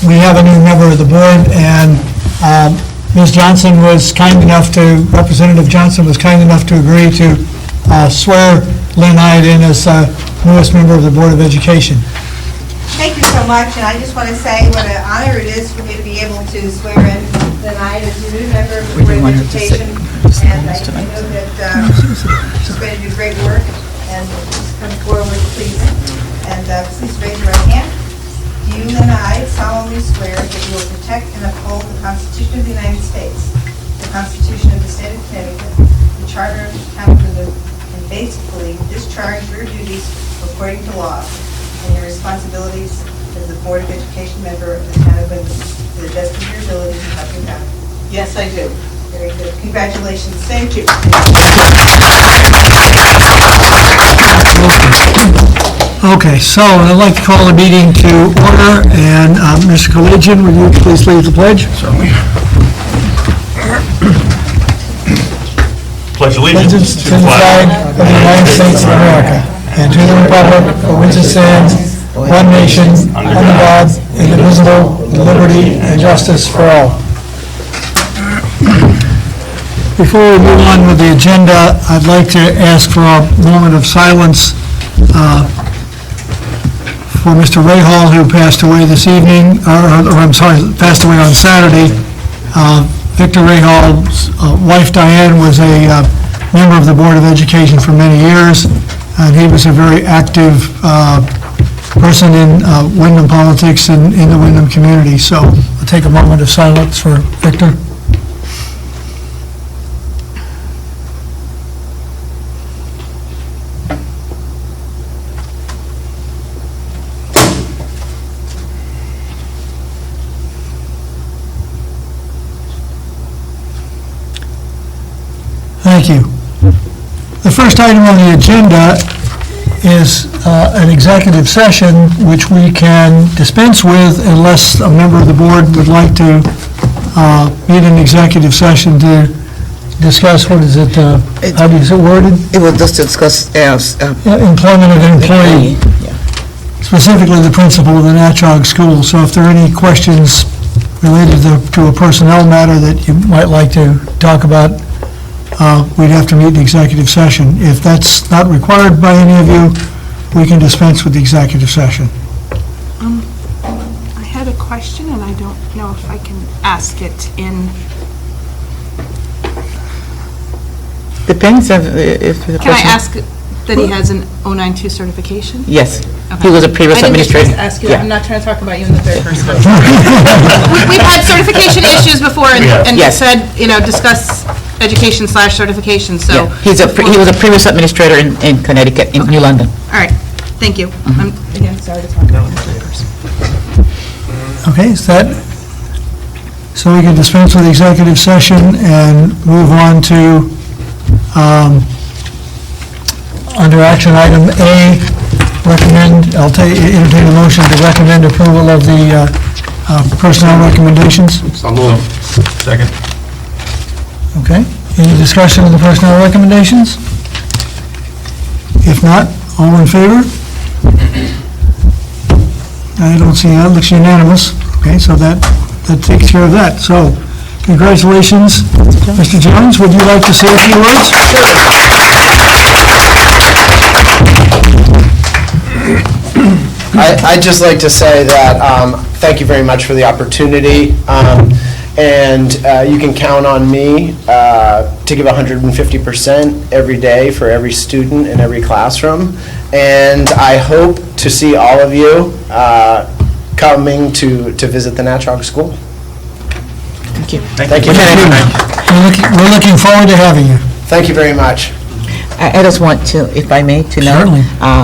we have a new member of the board, and Ms. Johnson was kind enough to, Representative Johnson was kind enough to agree to swear Lynn Ide in as newest member of the Board of Education. Thank you so much, and I just want to say what an honor it is for me to be able to swear in Lynn Ide as a new member of the Board of Education. And I know that she's going to do great work, and just come forward, please. And please raise your right hand. Do you, Lynn Ide, solemnly swear that you will protect and uphold the Constitution of the United States, the Constitution of the State of Connecticut, the Charter of the Town of Windham, and faithfully discharge your duties according to law and your responsibilities as the Board of Education member of the Town of Windham to the best of your ability to help you out? Yes, I do. Very good. Congratulations. Thank you. Okay, so I'd like to call the meeting to order, and Mr. Collegian, would you please lead the pledge? Certainly. Pledge allegiance To the flag of the United States of America, and to the republic for which it stands, one nation, under God, indivisible, with liberty and justice for all. Before we move on with the agenda, I'd like to ask for a moment of silence for Mr. Ray Hall, who passed away this evening, passed away on Saturday. Victor Ray Hall's wife, Diane, was a member of the Board of Education for many years, and he was a very active person in Windham politics and in the Windham community. So I'll take a moment of silence for Victor. Thank you. The first item on the agenda is an executive session, which we can dispense with unless a member of the board would like to meet an executive session to discuss, what is it, how is it worded? It was just to discuss Employment of an employee, specifically the principal of the Natchog School. So if there are any questions related to a personnel matter that you might like to talk about, we'd have to meet in executive session. If that's not required by any of you, we can dispense with the executive session. I had a question, and I don't know if I can ask it in... Depends if the Can I person... ask that he has an 092 certification? Yes. Okay. He was a previous administrator. I didn't just ask you, Yeah. I'm not trying to talk about you in the third person. We've had certification issues before, and Yes. said, discuss education/certification, so... Yeah. He was a previous administrator in Connecticut, in New London. All right, thank you. I'm, again, sorry to talk about it in the third person. Okay, is that, so we can dispense with the executive session and move on to, under action item A, I'll entertain a motion to recommend approval of the personnel recommendations. So moved. Second. Okay, any discussion of the personnel recommendations? If not, all in favor? I don't see that, looks unanimous. Okay, so that takes care of that. So, congratulations. Mr. Jones, would you like to say a few words? I'd just like to say that thank you very much for the opportunity, and you can count on me to give 150% every day for every student in every classroom, and I hope to see all of you coming to visit the Natchog School. Thank you. Thank you. We're looking forward to having you. Thank you very much. I just want to, if I may, to know, Certainly.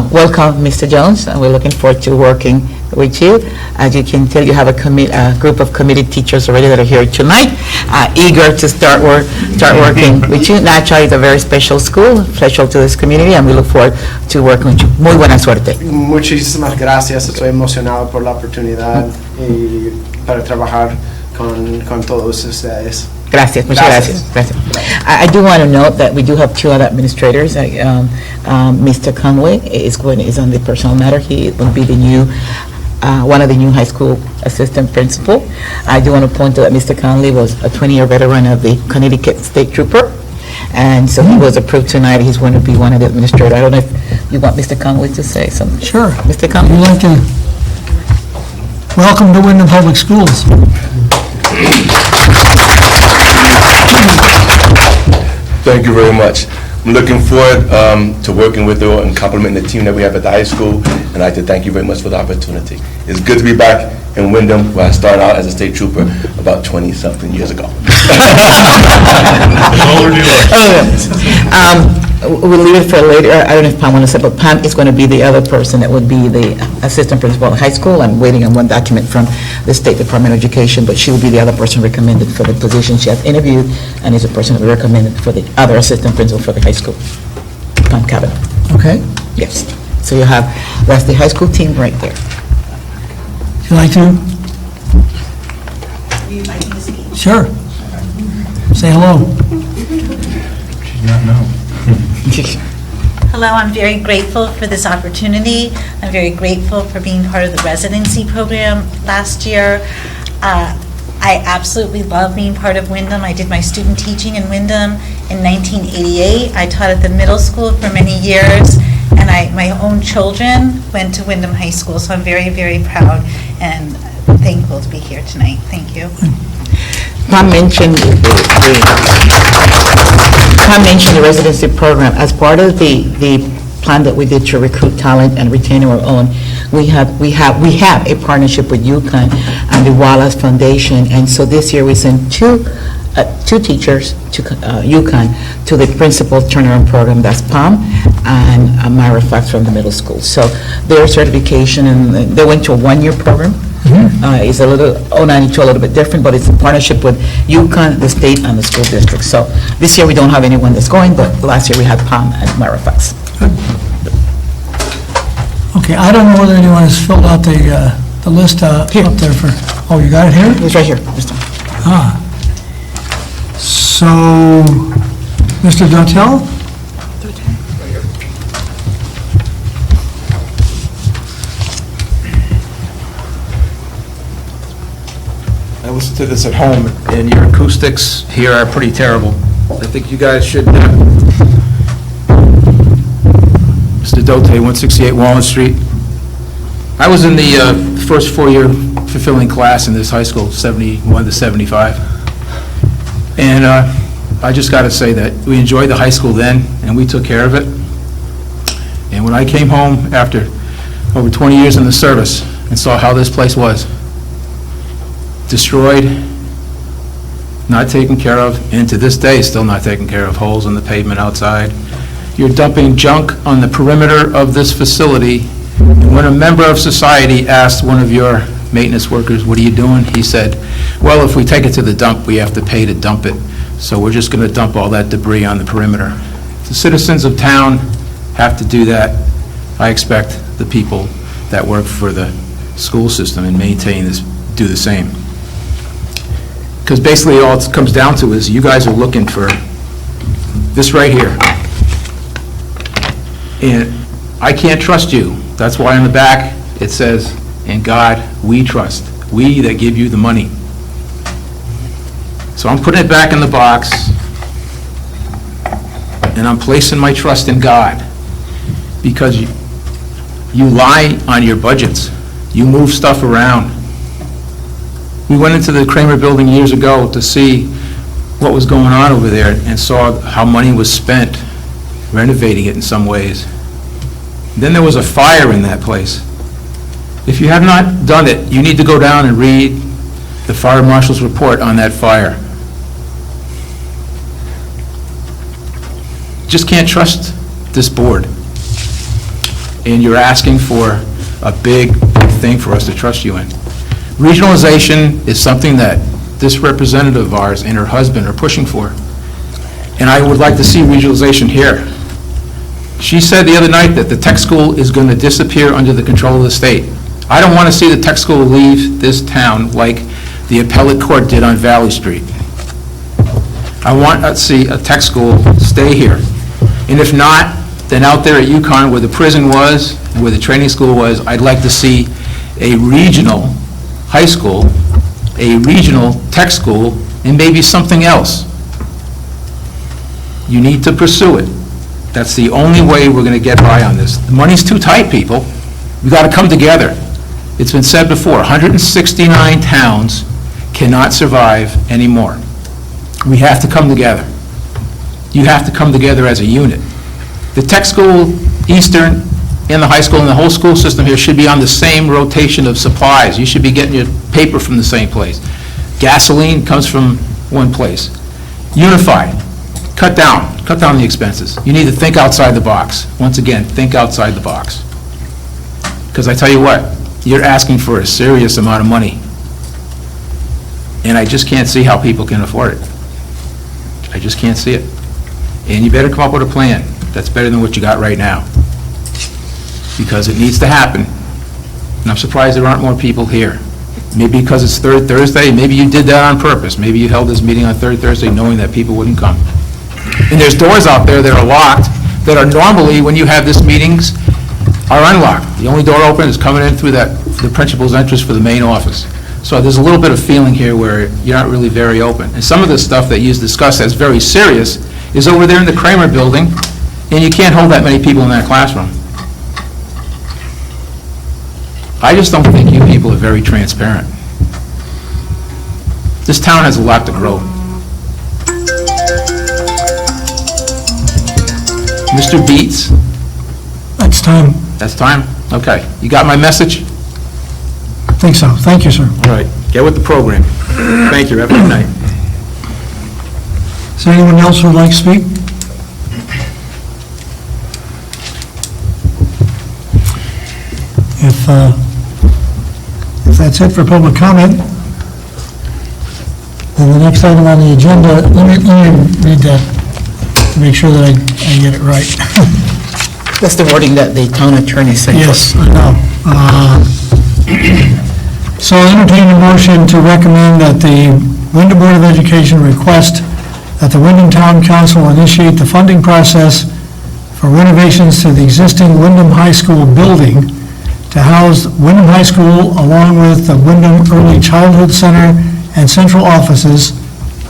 Welcome, Mr. Jones, and we're looking forward to working with you. As you can tell, you have a group of committed teachers already that are here tonight, eager to start working with you. Natchog is a very special school, special to this community, and we look forward to working with you. Muy buena suerte. Muchísimas gracias. Estoy emocionado por la oportunidad y para trabajar con todos ustedes. Gracias, muchas gracias. I do want to note that we do have two other administrators. Mr. Conway is on the personnel matter. He will be the new one of the new high school assistant principal. I do want to point out that Mr. Conley was a 20-year veteran of the Connecticut State Trooper, and so he was approved tonight. He's going to be one of the administrators. I don't know if you want Mr. Conley to say something. Sure. Mr. Would Conley? you like to, welcome to Windham Public Schools. Thank you very much. I'm looking forward to working with you and complimenting the team that we have at the high school, and I'd like to thank you very much for the opportunity. It's good to be back in Windham, where I started out as a state trooper about 20-something years ago. We'll leave it for later. I don't know if Pam wants to say, but Pam is going to be the other person that would be the assistant principal at high school. I'm waiting on one document from the State Department of Education, but she will be the other person recommended for the position she has interviewed, and is a person that we recommended for the other assistant principal for the high school. Pam Cabot. Okay. Yes. So you have, that's the high school team right there. Would you like to? Sure. Say hello. Hello, I'm very grateful for this opportunity. I'm very grateful for being part of the residency program last year. I absolutely love being part of Windham. I did my student teaching in Windham in 1988. I taught at the middle school for many years, and my own children went to Windham High School, so I'm very, very proud and thankful to be here tonight. Thank you. Pam mentioned the residency program. As part of the plan that we did to recruit talent and retain our own, we have a partnership with UConn and the Wallace Foundation, and so this year we sent two teachers to UConn to the principal turnaround program. That's Pam and Myra Fox from the middle school. So their certification, and they went to a one-year program. It's a little, 092 a little bit different, but it's a partnership with UConn, the state, and the school district. So this year we don't have anyone that's going, but last year we had Pam and Myra Fox. Okay, I don't know whether anyone has filled out the list up there for, oh, you got it here? It's right here, Mr. So, Mr. Dotel? I listened to this at home, and your acoustics here are pretty terrible. I think you guys should, Mr. Dote, 168 Walnut Street. I was in the first four-year fulfilling class in this high school, 71 to 75. And I just got to say that we enjoyed the high school then, and we took care of it. And when I came home after over 20 years in the service and saw how this place was, destroyed, not taken care of, and to this day still not taken care of, holes in the pavement outside. You're dumping junk on the perimeter of this facility. And when a member of society asked one of your maintenance workers, "What are you doing?" he said, "Well, if we take it to the dump, we have to pay to dump it. So we're just going to dump all that debris on the perimeter." The citizens of town have to do that. I expect the people that work for the school system and maintain this do the same. Because basically all it comes down to is you guys are looking for this right here. And I can't trust you. That's why on the back it says, "In God we trust." We that give you the money. So I'm putting it back in the box, and I'm placing my trust in God, because you lie on your budgets. You move stuff around. We went into the Kramer building years ago to see what was going on over there and saw how money was spent renovating it in some ways. Then there was a fire in that place. If you have not done it, you need to go down and read the fire marshal's report on that fire. Just can't trust this board. And you're asking for a big thing for us to trust you in. Regionalization is something that this representative of ours and her husband are pushing for. And I would like to see regionalization here. She said the other night that the tech school is going to disappear under the control of the state. I don't want to see the tech school leave this town like the appellate court did on Valley Street. I want to see a tech school stay here. And if not, then out there at UConn where the prison was and where the training school was, I'd like to see a regional high school, a regional tech school, and maybe something else. You need to pursue it. That's the only way we're going to get by on this. The money's too tight, people. We've got to come together. It's been said before, 169 towns cannot survive anymore. We have to come together. You have to come together as a unit. The tech school, Eastern, and the high school, and the whole school system here should be on the same rotation of supplies. You should be getting your paper from the same place. Gasoline comes from one place. Unify. Cut down the expenses. You need to think outside the box. Once again, think outside the box. Because I tell you what, you're asking for a serious amount of money. And I just can't see how people can afford it. I just can't see it. And you better come up with a plan that's better than what you got right now. Because it needs to happen. And I'm surprised there aren't more people here. Maybe because it's third Thursday, maybe you did that on purpose. Maybe you held this meeting on third Thursday knowing that people wouldn't come. And there's doors out there that are locked, that are normally, when you have these meetings, are unlocked. The only door open is coming in through the principal's entrance for the main office. So there's a little bit of feeling here where you're not really very open. And some of the stuff that you discuss as very serious is over there in the Kramer building, and you can't hold that many people in that classroom. I just don't think you people are very transparent. This town has a lot to grow. Mr. Beats? That's time. That's time? Okay. You got my message? I think so. Thank you, sir. All right. Get with the program. Thank you. Have a good night. Is there anyone else who would like to speak? If that's it for public comment, then the next item on the agenda, let me read that to make sure that I get it right. That's the wording that the town attorney said. Yes, I know. So I entertain a motion to recommend that the Windham Board of Education request that the Windham Town Council initiate the funding process for renovations to the existing Windham High School building to house Windham High School along with the Windham Early Childhood Center and central offices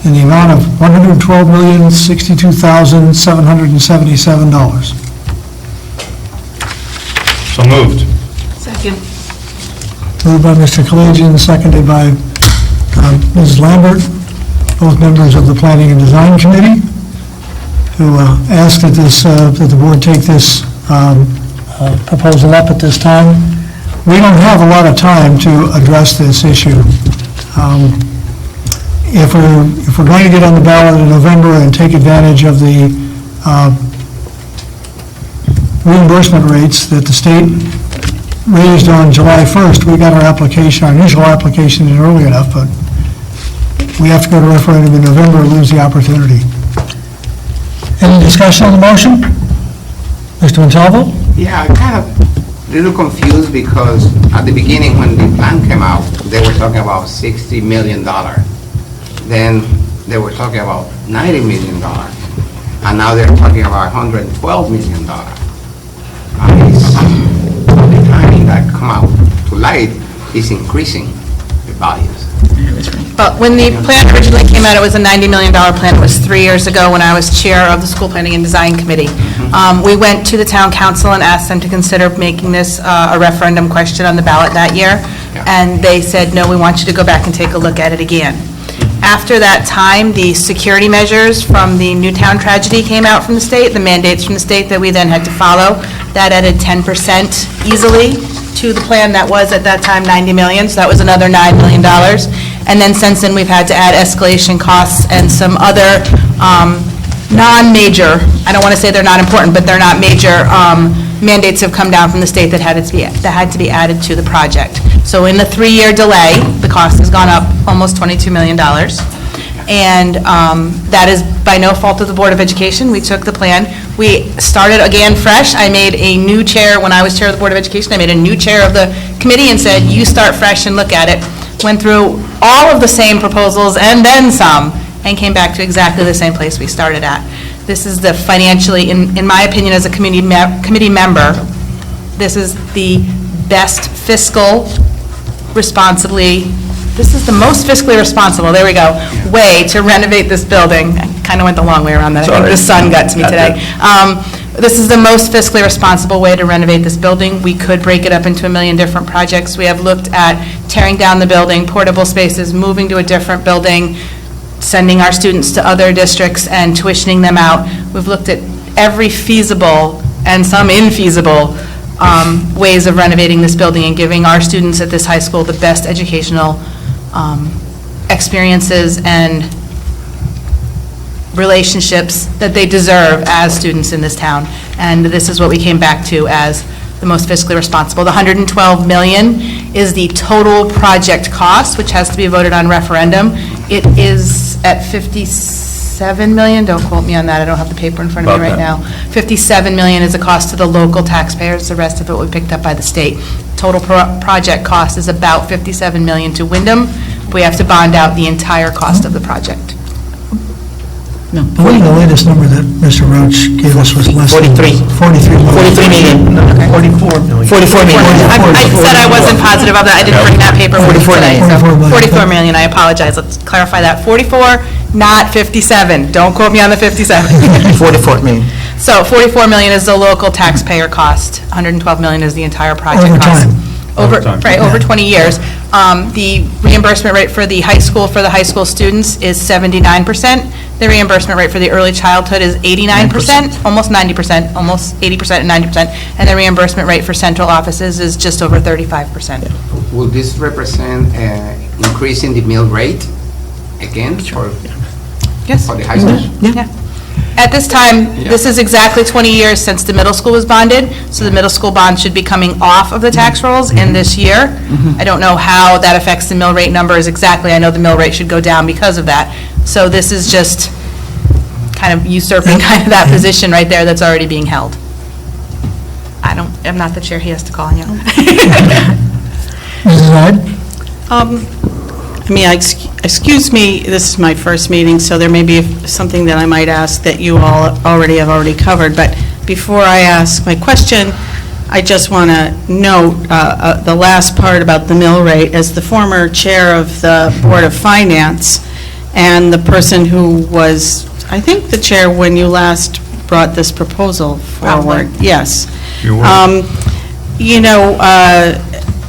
in the amount of $112,062,777. So moved. Second. Moved by Mr. Kalajian, seconded by Mrs. Lambert, both members of the Planning and Design Committee, who asked that the board take this proposal up at this time. We don't have a lot of time to address this issue. If we're going to get on the ballot in November and take advantage of the reimbursement rates that the state raised on July 1st, we got our initial application in early enough, but we have to go to referendum in November and lose the opportunity. Any discussion on the motion? Mr. Montalvo? Yeah, I'm kind of a little confused because at the beginning when the plan came out, they were talking about $60 million. Then they were talking about $90 million. And now they're talking about $112 million. The timing that come out to light is increasing the values. But when the plan originally came out, it was a $90 million plan. It was 3 years ago when I was chair of the School Planning and Design Committee. We went to the town council and asked them to consider making this a referendum question on the ballot that year. Yeah. And they said, no, we want you to go back and take a look at it again. After that time, the security measures from the Newtown tragedy came out from the state, the mandates from the state that we then had to follow. That added 10% easily to the plan that was at that time $90 million, so that was another $9 million. And then since then, we've had to add escalation costs and some other non-major, I don't want to say they're not important, but they're not major mandates have come down from the state that had to be added to the project. So in the 3-year delay, the cost has gone up almost $22 million. And that is by no fault of the Board of Education. We took the plan. We started again fresh. I made a new chair, when I was chair of the Board of Education, I made a new chair of the committee and said, you start fresh and look at it. Went through all of the same proposals and then some, and came back to exactly the same place we started at. This is the financially, in my opinion, as a committee member, this is the best fiscal responsibly, this is the most fiscally responsible, there we go, way to renovate this building. I kind of went the long way around that. I think the sun got to me today. This is the most fiscally responsible way to renovate this building. We could break it up into a million different projects. We have looked at tearing down the building, portable spaces, moving to a different building, sending our students to other districts and tuitioning them out. We've looked at every feasible and some infeasible ways of renovating this building and giving our students at this high school the best educational experiences and relationships that they deserve as students in this town. And this is what we came back to as the most fiscally responsible. The $112 million is the total project cost, which has to be voted on referendum. It is at $57 million. Don't quote me on that. I don't have the paper in front of me right now. $57 million is the cost to the local taxpayers. The rest of it will be picked up by the state. Total project cost is about $57 million to Windham. We have to bond out the entire cost of the project. I believe the latest number that Mr. Roach gave us was less than... 43. 43 million. 44 million. 44 million. I said I wasn't positive of that. I didn't bring that paper with me today. So 44 million, I apologize. Let's clarify that. 44, not 57. Don't quote me on the 57. 44 million. So 44 million is the local taxpayer cost. 112 million is the entire project Over cost. time. Over 20 years. The reimbursement rate for the high school students is 79%. The reimbursement rate for the early childhood is 89%, almost 90%, almost 80% and 90%. And the reimbursement rate for central offices is just over 35%. Will this represent increasing the mill rate again for Yes. the high school? Yeah. At this time, this is exactly 20 years since the middle school was bonded, so the middle school bond should be coming off of the tax rolls in this year. I don't know how that affects the mill rate numbers exactly. I know the mill rate should go down because of that. So this is just kind of usurping kind of that position right there that's already being held. I'm not the chair, he has to call on you. Mrs. Hyde? Excuse me, this is my first meeting, so there may be something that I might ask that you all have covered, but before I ask my question, I just want to note the last part about the mill rate. As the former chair of the Board of Finance and the person who was, I think, the chair when you last brought this proposal forward. Yes.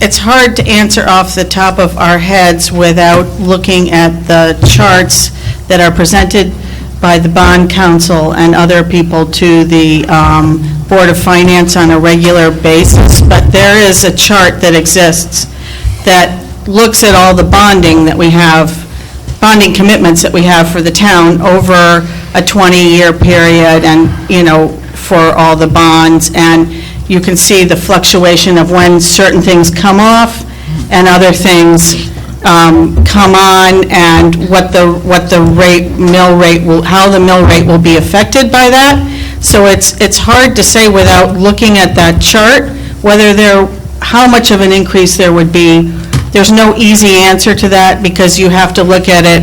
It's hard to answer off the top of our heads without looking at the charts that are presented by the bond council and other people to the Board of Finance on a regular basis. But there is a chart that exists that looks at all the bonding that we have, bonding commitments that we have for the town over a 20-year period and, for all the bonds. And you can see the fluctuation of when certain things come off and other things come on, and what the how the mill rate will be affected by that. So it's hard to say without looking at that chart how much of an increase there would be. There's no easy answer to that because you have to look at it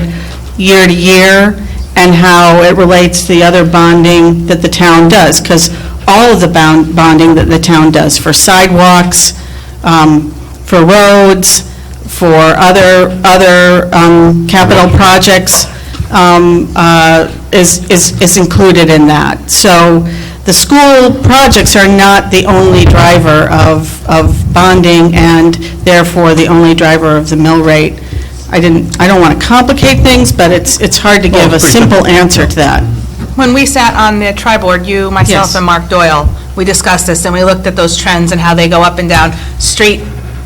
year to year and how it relates to the other bonding that the town does, because all of the bonding that the town does for sidewalks, for roads, for other capital projects is included in that. So the school projects are not the only driver of bonding and therefore the only driver of the mill rate. I don't want to complicate things, but it's hard to give a simple answer to that. When we sat on the tri-board, you, myself, Yes. and Mark Doyle, we discussed this, and we looked at those trends and how they go up and down. Street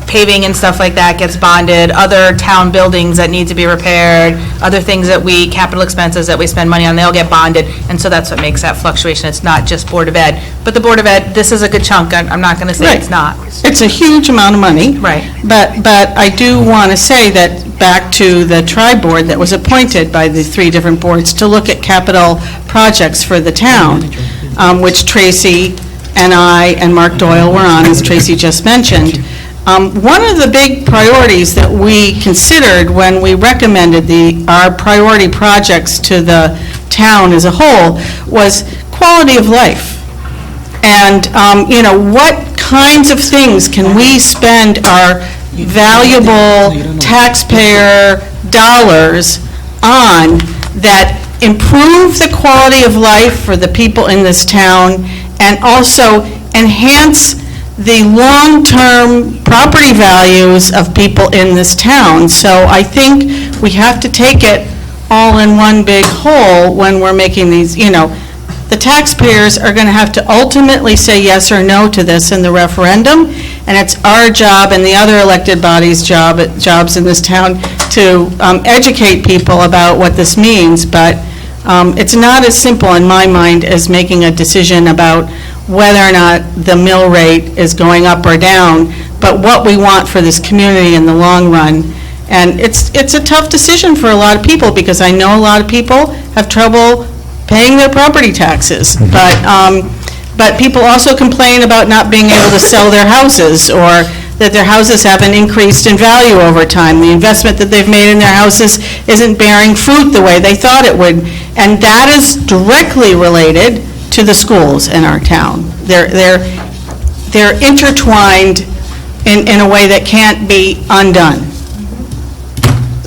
paving and stuff like that gets bonded, other town buildings that need to be repaired, other things that capital expenses that we spend money on, they all get bonded, and so that's what makes that fluctuation. It's not just Board of Ed. But the Board of Ed, this is a good chunk. I'm not going to say it's not. It's a huge amount of money. Right. But I do want to say that back to the tri-board that was appointed by the three different boards to look at capital projects for the town, which Tracy and I and Mark Doyle were on, as Tracy just mentioned. One of the big priorities that we considered when we recommended our priority projects to the town as a whole was quality of life. And, what kinds of things can we spend our valuable taxpayer dollars on that improve the quality of life for the people in this town and also enhance the long-term property values of people in this town. So I think we have to take it all in one big whole when we're making these, the taxpayers are going to have to ultimately say yes or no to this in the referendum, and it's our job and the other elected bodies' jobs in this town to educate people about what this means, but it's not as simple in my mind as making a decision about whether or not the mill rate is going up or down, but what we want for this community in the long run. And it's a tough decision for a lot of people, because I know a lot of people have trouble paying their property taxes. But people also complain about not being able to sell their houses, or that their houses haven't increased in value over time. The investment that they've made in their houses isn't bearing fruit the way they thought it would. And that is directly related to the schools in our town. They're intertwined in a way that can't be undone.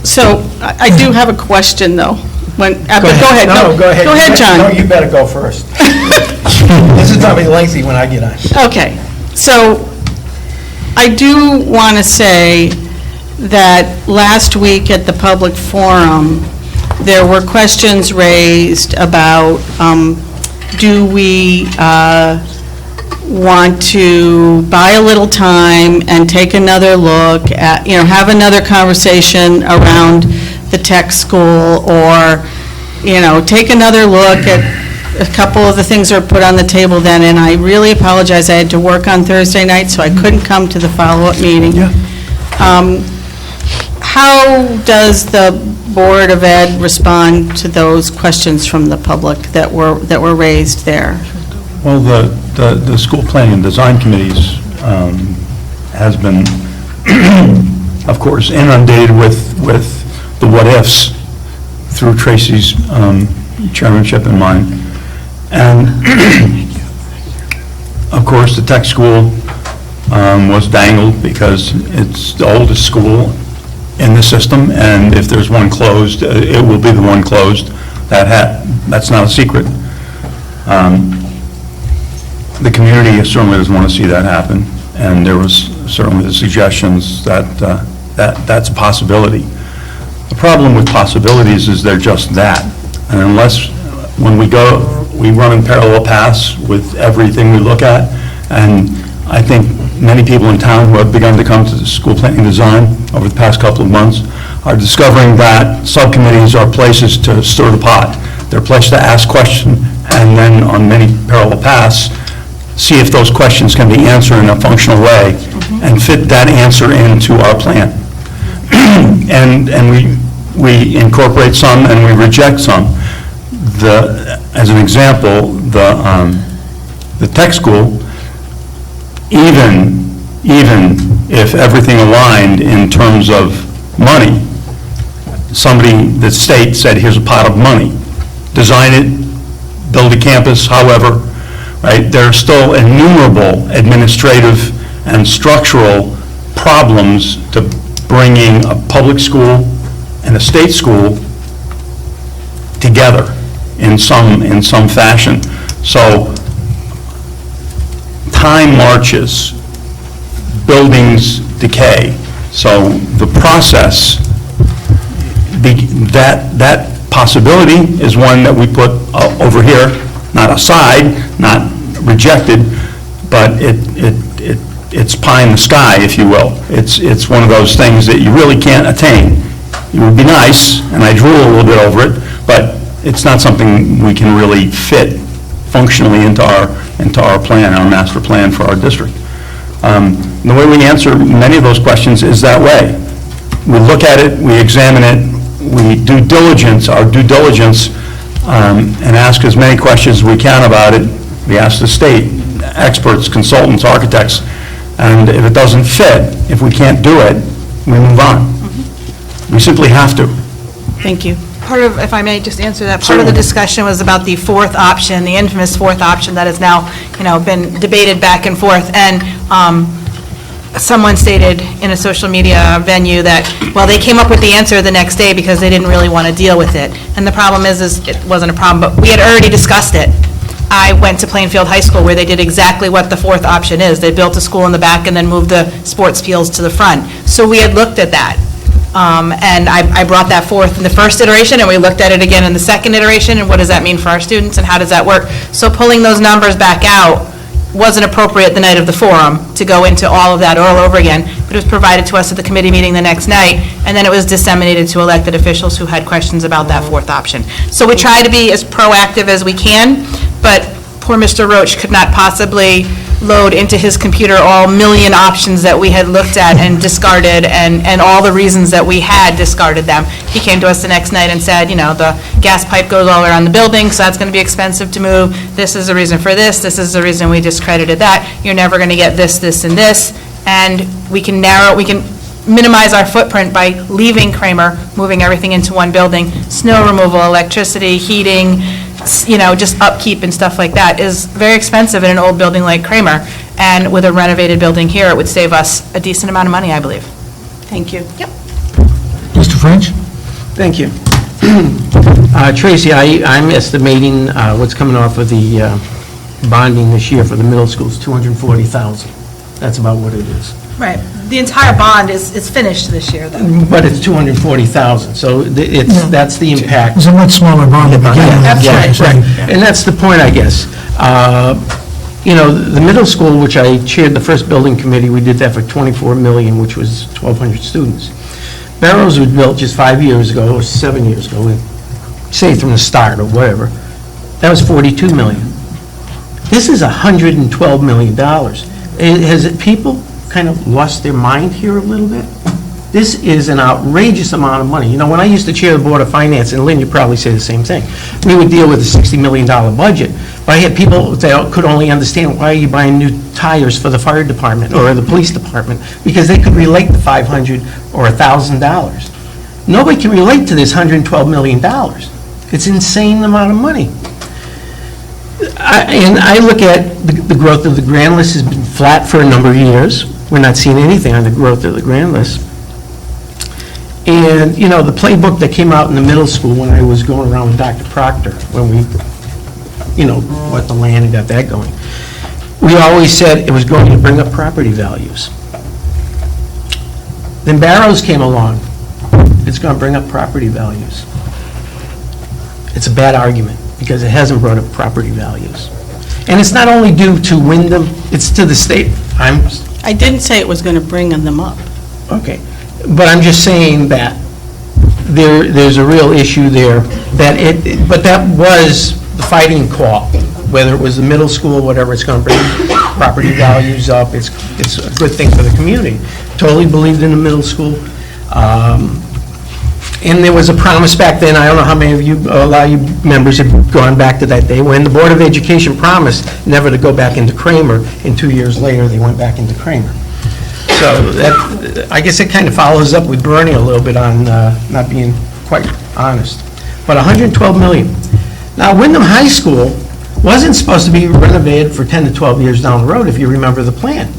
So I do have a question, though. Go ahead. No, go ahead. Go ahead, John. No, you better go first. This is going to be lengthy when I get on. Okay, so I do want to say that last week at the public forum, there were questions raised about, do we want to buy a little time and take another look at, have another conversation around the tech school, or, take another look at a couple of the things that were put on the table then, and I really apologize, I had to work on Thursday night, so I couldn't come to the follow-up meeting. Yeah. How does the Board of Ed respond to those questions from the public that were raised there? Well, the school planning and design committees has been, of course, inundated with the what-ifs through Tracy's chairmanship and mine. And, of course, the tech school was dangled because it's the oldest school in the system, and if there's one closed, it will be the one closed. That's not a secret. The community certainly doesn't want to see that happen, and there was certainly the suggestions that that's a possibility. The problem with possibilities is they're just that, and unless, when we run in parallel paths with everything we look at, and I think many people in town who have begun to come to the school planning design over the past couple of months are discovering that subcommittees are places to stir the pot. They're places to ask questions, and then on many parallel paths, see if those questions can be answered in a functional way and fit that answer into our plan. And we incorporate some and we reject some. As an example, the tech school, even if everything aligned in terms of money, the state said, here's a pot of money, design it, build a campus, however, right? There are still innumerable administrative and structural problems to bringing a public school and a state school together in some fashion. So time marches, buildings decay. So the process, that possibility is one that we put over here, not aside, not rejected, but it's pie in the sky, if you will. It's one of those things that you really can't attain. It would be nice, and I drool a little bit over it, but it's not something we can really fit functionally into our plan, our master plan for our district. The way we answer many of those questions is that way. We look at it, we examine it, we do our due diligence, and ask as many questions as we can about it. We ask the state, experts, consultants, architects, and if it doesn't fit, if we can't do it, we move on. We simply have to. Thank you. Part of, if I may just answer that, part of the discussion was about the fourth option, the infamous fourth option that has now, been debated back and forth. And someone stated in a social media venue that, well, they came up with the answer the next day because they didn't really want to deal with it. And the problem is it wasn't a problem, but we had already discussed it. I went to Plainfield High School where they did exactly what the fourth option is. They built a school in the back and then moved the sports fields to the front. So we had looked at that. And I brought that forth in the first iteration, and we looked at it again in the second iteration, and what does that mean for our students, and how does that work? So pulling those numbers back out wasn't appropriate the night of the forum to go into all of that all over again, but it was provided to us at the committee meeting the next night, and then it was disseminated to elected officials who had questions about that fourth option. So we try to be as proactive as we can, but poor Mr. Roach could not possibly load into his computer all million options that we had looked at and discarded, and all the reasons that we had discarded them. He came to us the next night and said, you know, the gas pipe goes all around the building, so that's going to be expensive to move. This is the reason for this. This is the reason we discredited that. You're never going to get this, this, and this. And we can minimize our footprint by leaving Kramer, moving everything into one building. Snow removal, electricity, heating, you know, just upkeep and stuff like that is very expensive in an old building like Kramer. And with a renovated building here, it would save us a decent amount of money, I believe. Thank you. Yep. Mr. French? Thank you. Tracy, I'm estimating what's coming off of the bonding this year for the middle school is $240,000. That's about what it is. Right. The entire bond is finished this year, though. But it's $240,000, so that's the impact. It's a much smaller bond to begin with. That's right. And that's the point, I guess. You know, the middle school, which I chaired the first building committee, we did that for $24 million, which was 1,200 students. Barrows was built just 5 years ago, or 7 years ago, say from the start or whatever. That was $42 million. This is $112 million. Has people kind of lost their mind here a little bit? This is an outrageous amount of money. You know, when I used to chair the Board of Finance, and Lynn, you probably say the same thing, we would deal with a $60 million budget, but I had people that could only understand, why are you buying new tires for the fire department or the police department? Because they could relate to $500 or $1,000. Nobody can relate to this $112 million. It's an insane amount of money. And I look at the growth of the grand list has been flat for a number of years. We're not seeing anything on the growth of the grand list. And, you know, the playbook that came out in the middle school when I was going around with Dr. Proctor, when we, you know, bought the land and got that going, we always said it was going to bring up property values. Then Barrows came along. It's going to bring up property values. It's a bad argument, because it hasn't brought up property values. And it's not only due to Windham, it's to the state. I didn't say it was going to bring them up. Okay, but I'm just saying that there's a real issue there, but that was the fighting call, whether it was the middle school, whatever, it's going to bring property values up. It's a good thing for the community. Totally believed in the middle school. And there was a promise back then, I don't know how many of you, a lot of you members have gone back to that day, when the Board of Education promised never to go back into Kramer, and 2 years later, they went back into Kramer. So that, I guess it kind of follows up with Bernie a little bit on not being quite honest. But $112 million. Now, Windham High School wasn't supposed to be renovated for 10 to 12 years down the road, if you remember the plan.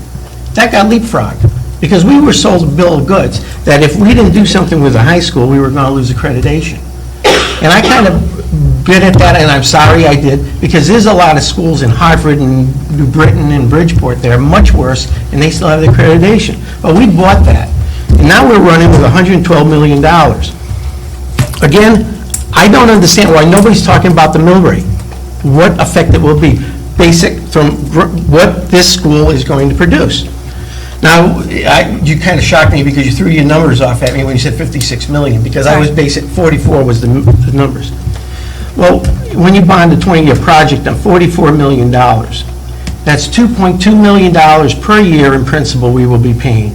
That got leapfrogged, because we were sold a bill of goods that if we didn't do something with the high school, we were going to lose accreditation. And I kind of bit at that, and I'm sorry I did, because there's a lot of schools in Hartford and New Britain and Bridgeport that are much worse, and they still have the accreditation. But we bought that, and now we're running with $112 million. Again, I don't understand why nobody's talking about the mill rate, what effect it will be, basic from what this school is going to produce. Now, you kind of shocked me because you threw your numbers off at me when you said 56 million, because I was basic, 44 was the numbers. Well, when you bond a 20-year project on $44 million, that's $2.2 million per year in principal we will be paying.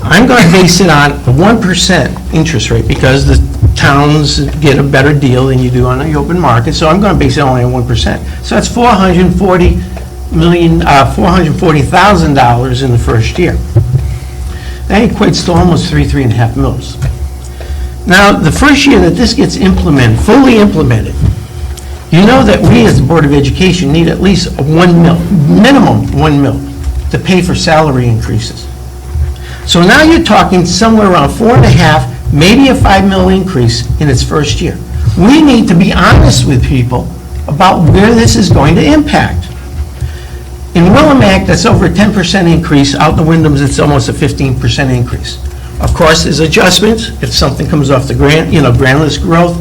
I'm going to base it on a 1% interest rate, because the towns get a better deal than you do on the open market, so I'm going to base it only on 1%. So that's $440,000 in the first year. That equates to almost $3.5 mils. Now, the first year that this gets implemented, fully implemented, you know that we as the Board of Education need at least 1 mil, minimum 1 mil. to pay for salary increases. So now you're talking somewhere around 4.5, maybe a 5 mil increase in its first year. We need to be honest with people about where this is going to impact. In Willimac, that's over a 10% increase. Out in the Windhams, it's almost a 15% increase. Of course, there's adjustments. If something comes off the grand list growth,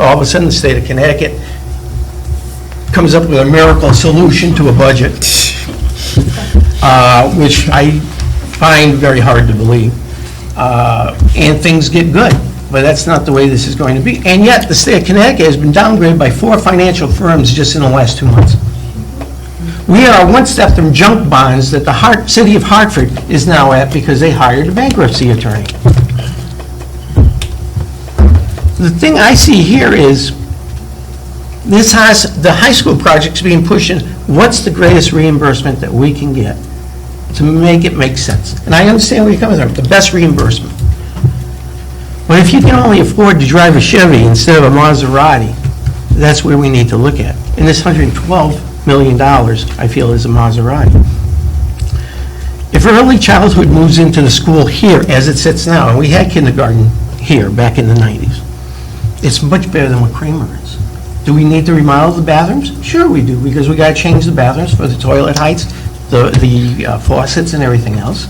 all of a sudden, the state of Connecticut comes up with a miracle solution to a budget, which I find very hard to believe. And things get good, but that's not the way this is going to be. And yet, the state of Connecticut has been downgraded by 4 financial firms just in the last 2 months. We are one step from junk bonds that the city of Hartford is now at because they hired a bankruptcy attorney. The thing I see here is the high school project's being pushed in. What's the greatest reimbursement that we can get to make it make sense? And I understand where you're coming from, the best reimbursement. But if you can only afford to drive a Chevy instead of a Maserati, that's where we need to look at. And this $112 million, I feel, is a Maserati. If early childhood moves into the school here as it sits now, and we had kindergarten here back in the 90s, it's much better than what Kramer is. Do we need to remodel the bathrooms? Sure we do, because we got to change the bathrooms for the toilet heights, the faucets and everything else.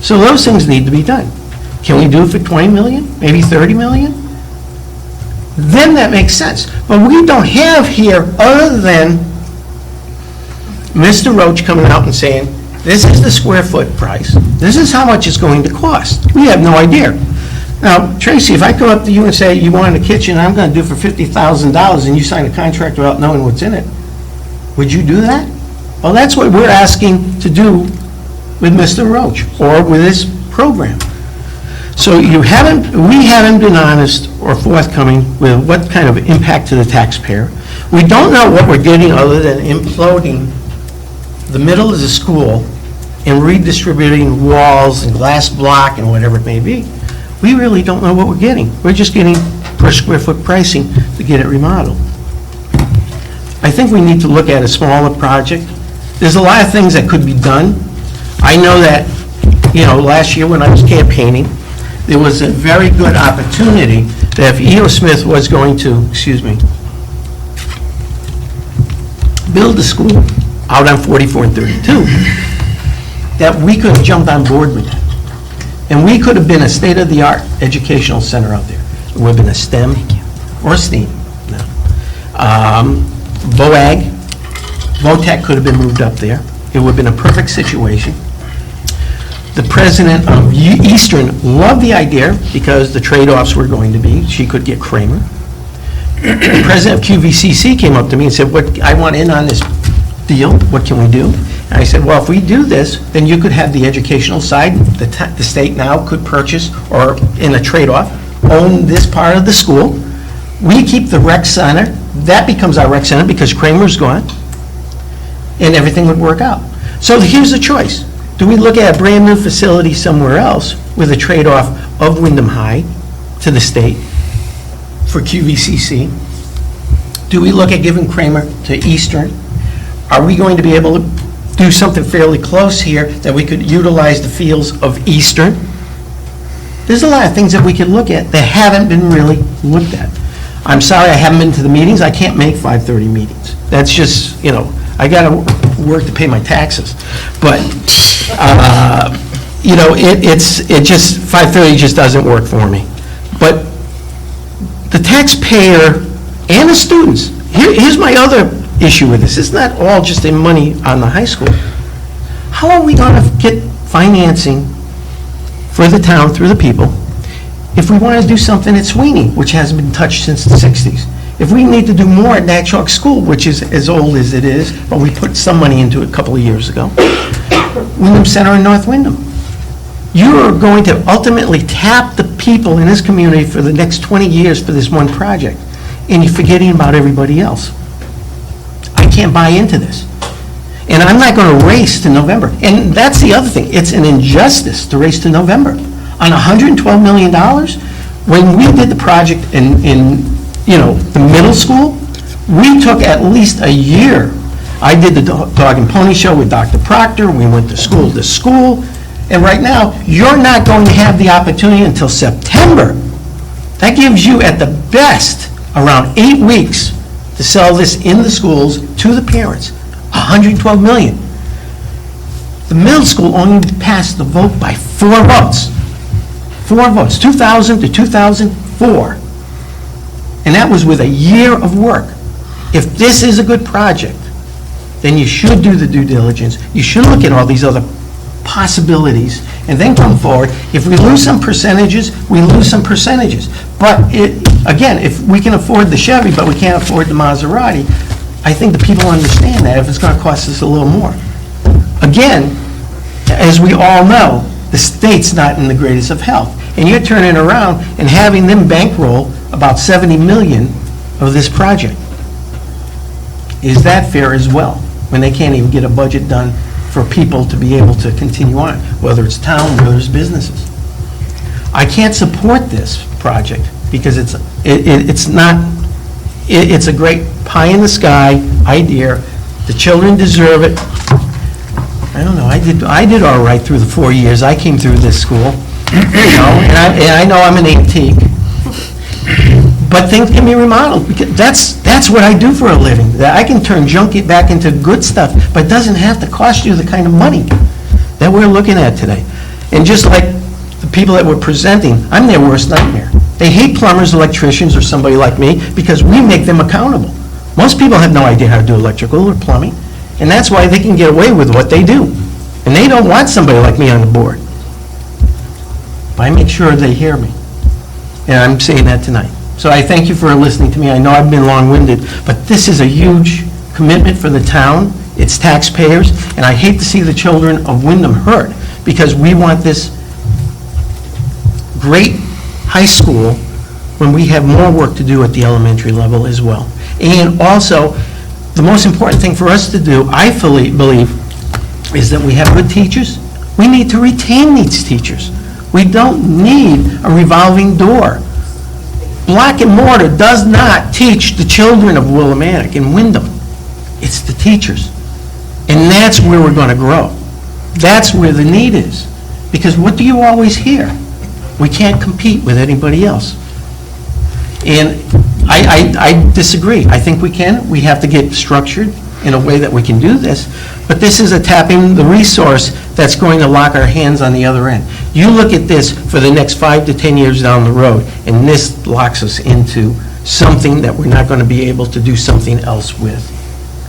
So those things need to be done. Can we do it for 20 million, maybe 30 million? Then that makes sense. But we don't have here, other than Mr. Roach coming out and saying, this is the square foot price, this is how much it's going to cost. We have no idea. Now, Tracy, if I come up to you and say, you want a kitchen, I'm going to do it for $50,000, and you sign a contract without knowing what's in it, would you do that? Well, that's what we're asking to do with Mr. Roach, or with this program. So we haven't been honest or forthcoming with what kind of impact to the taxpayer. We don't know what we're getting other than imploding the middle of the school and redistributing walls and glass block and whatever it may be. We really don't know what we're getting. We're just getting per square foot pricing to get it remodeled. I think we need to look at a smaller project. There's a lot of things that could be done. I know that, last year when I was campaigning, there was a very good opportunity that if E.O. Smith was going to, build a school out on 44 and 32, that we could have jumped on board with that. And we could have been a state-of-the-art educational center out there. It would have been a STEM or STEAM. VOAG, VOTEC could have been moved up there. It would have been a perfect situation. The president of Eastern loved the idea because the trade-offs were going to be, she could get Kramer. The president of QVCC came up to me and said, I want in on this deal, what can we do? And I said, well, if we do this, then you could have the educational side, the state now could purchase, or in a trade-off, own this part of the school. We keep the rec center, that becomes our rec center because Kramer's gone, and everything would work out. So here's the choice. Do we look at a brand new facility somewhere else with a trade-off of Windham High to the state for QVCC? Do we look at giving Kramer to Eastern? Are we going to be able to do something fairly close here that we could utilize the fields of Eastern? There's a lot of things that we could look at that haven't been really looked at. I'm sorry I haven't been to the meetings. I can't make 5:30 meetings. That's just, I got to work to pay my taxes. But, it just, 5:30 just doesn't work for me. But the taxpayer and the students, here's my other issue with this. It's not all just in money on the high school. How are we going to get financing for the town through the people if we want to do something at Sweeney, which hasn't been touched since the 60s? If we need to do more at Nat Chalk School, which is as old as it is, but we put some money into it a couple of years ago, Windham Center in North Windham, you are going to ultimately tap the people in this community for the next 20 years for this one project, and you're forgetting about everybody else. I can't buy into this. And I'm not going to race to November. And that's the other thing. It's an injustice to race to November. On $112 million, when we did the project in the middle school, we took at least a year I did the dog and pony show with Dr. Proctor, we went to school, and right now, you're not going to have the opportunity until September. That gives you, at the best, around 8 weeks to sell this in the schools to the parents. $112 million. The middle school only passed the vote by 4 votes. 4 votes, 2000 to 2004. And that was with a year of work. If this is a good project, then you should do the due diligence. You should look at all these other possibilities and then come forward. If we lose some percentages, we lose some percentages. But again, if we can afford the Chevy, but we can't afford the Maserati, I think the people understand that if it's going to cost us a little more. Again, as we all know, the state's not in the greatest of health. And you're turning around and having them bankroll about $70 million of this project. Is that fair as well, when they can't even get a budget done for people to be able to continue on, whether it's town, whether it's businesses? I can't support this project because it's a great pie-in-the-sky idea. The children deserve it. I don't know, I did all right through the 4 years I came through this school, and I know I'm an antique, but things can be remodeled, because that's what I do for a living. That I can turn junk back into good stuff, but it doesn't have to cost you the kind of money that we're looking at today. And just like the people that were presenting, I'm their worst nightmare. They hate plumbers, electricians, or somebody like me, because we make them accountable. Most people have no idea how to do electrical or plumbing, and that's why they can get away with what they do. And they don't want somebody like me on the board. But I make sure they hear me. And I'm saying that tonight. So I thank you for listening to me. I know I've been long-winded, but this is a huge commitment for the town, its taxpayers, and I hate to see the children of Windham hurt, because we want this great high school when we have more work to do at the elementary level as well. And also, the most important thing for us to do, I fully believe, is that we have good teachers. We need to retain these teachers. We don't need a revolving door. Block and mortar does not teach the children of Willimantic and Windham. It's the teachers. And that's where we're going to grow. That's where the need is. Because what do you always hear? We can't compete with anybody else. And I disagree. I think we can. We have to get structured in a way that we can do this. But this is a tapping the resource that's going to lock our hands on the other end. You look at this for the next 5 to 10 years down the road, and this locks us into something that we're not going to be able to do something else with.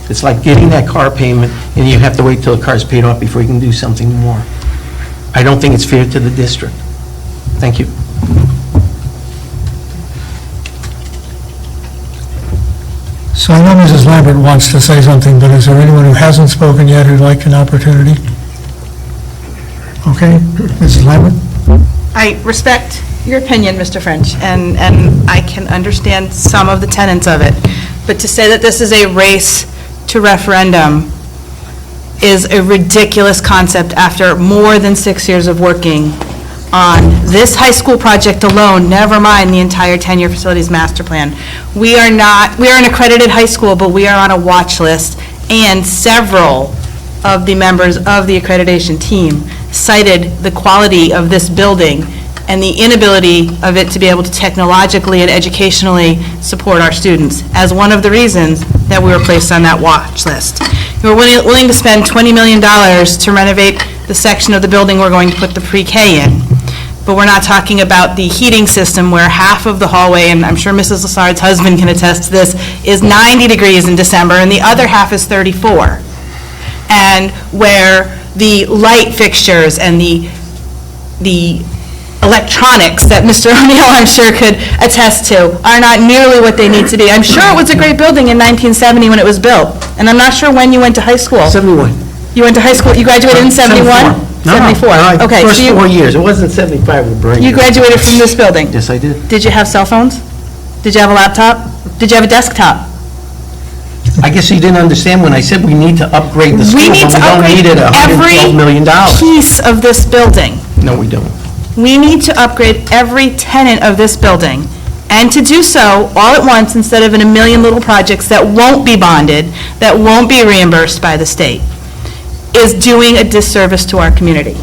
It's like getting that car payment, and you have to wait till the car's paid off before you can do something more. I don't think it's fair to the district. Thank you. So I know Mrs. Lambert wants to say something, but is there anyone who hasn't spoken yet who'd like an opportunity? Okay, Mrs. Lambert? I respect your opinion, Mr. French, and I can understand some of the tenets of it. But to say that this is a race to referendum is a ridiculous concept after more than 6 years of working on this high school project alone, never mind the entire 10-year facilities master plan. We are an accredited high school, but we are on a watch list, and several of the members of the accreditation team cited the quality of this building and the inability of it to be able to technologically and educationally support our students as one of the reasons that we were placed on that watch list. We were willing to spend $20 million to renovate the section of the building we're going to put the pre-K in. But we're not talking about the heating system where half of the hallway, and I'm sure Mrs. Lassard's husband can attest to this, is 90 degrees in December, and the other half is 34. And where the light fixtures and the electronics that Mr. O'Neill, I'm sure, could attest to are not nearly what they need to be. I'm sure it was a great building in 1970 when it was built, and I'm not sure when you went to high school. 71. You went to high school, you graduated in 71? 74. Okay, First so 4 years. It wasn't 75 with brain. you graduated from this building? Yes, I did. Did you have cell phones? Did you have a laptop? Did you have a desktop? I guess you didn't understand when I said we need to upgrade the school, We need but to we don't upgrade need it $112 million. every piece of this building. No, we don't. We need to upgrade every tenant of this building, And to do so all at once instead of in a million little projects that won't be bonded, that won't be reimbursed by the state, is doing a disservice to our community.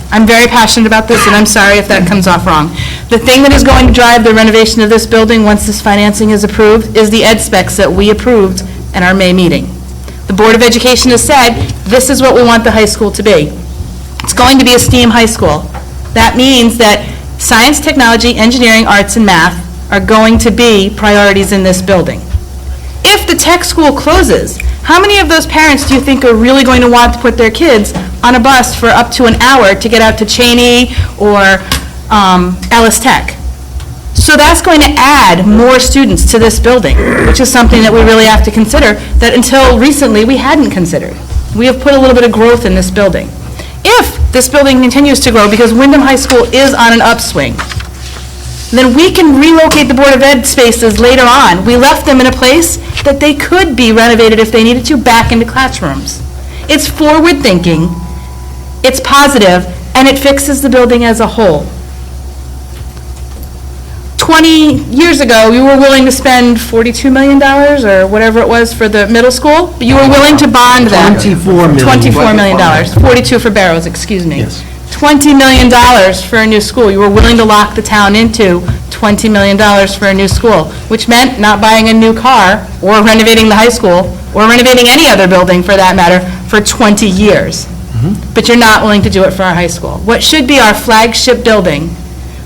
I'm very passionate about this, and I'm sorry if that comes off wrong. The thing that is going to drive the renovation of this building once this financing is approved is the ed specs that we approved in our May meeting. The Board of Education has said, this is what we want the high school to be. It's going to be a STEAM high school. That means that science, technology, engineering, arts, and math are going to be priorities in this building. If the tech school closes, how many of those parents do you think are really going to want to put their kids on a bus for up to an hour to get out to Cheney or Ellis Tech? So that's going to add more students to this building, which is something that we really have to consider that until recently we hadn't considered. We have put a little bit of growth in this building. If this building continues to grow, because Windham High School is on an upswing, then we can relocate the Board of Ed spaces later on. We left them in a place that they could be renovated if they needed to, back into classrooms. It's forward-thinking, it's positive, and it fixes the building as a whole. 20 years ago, you were willing to spend $42 million or whatever it was for the middle school. You were willing to bond that. $24 million. $24 million. 42 for Barrows, excuse me. Yes. $20 million for a new school. You were willing to lock the town into $20 million for a new school, which meant not buying a new car or renovating the high school or renovating any other building for that matter for 20 years. But you're not willing to do it for our high school. What should be our flagship building,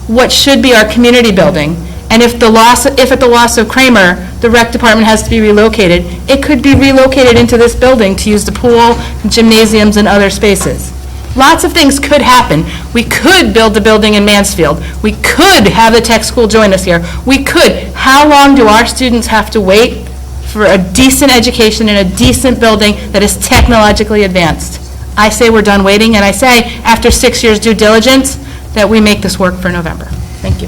what should be our community building, and if at the loss of Kramer, the rec department has to be relocated, it could be relocated into this building to use the pool, gymnasiums, and other spaces. Lots of things could happen. We could build the building in Mansfield. We could have the tech school join us here. We could. How long do our students have to wait for a decent education in a decent building that is technologically advanced? I say we're done waiting, and I say, after 6 years due diligence, that we make this work for November. Thank you.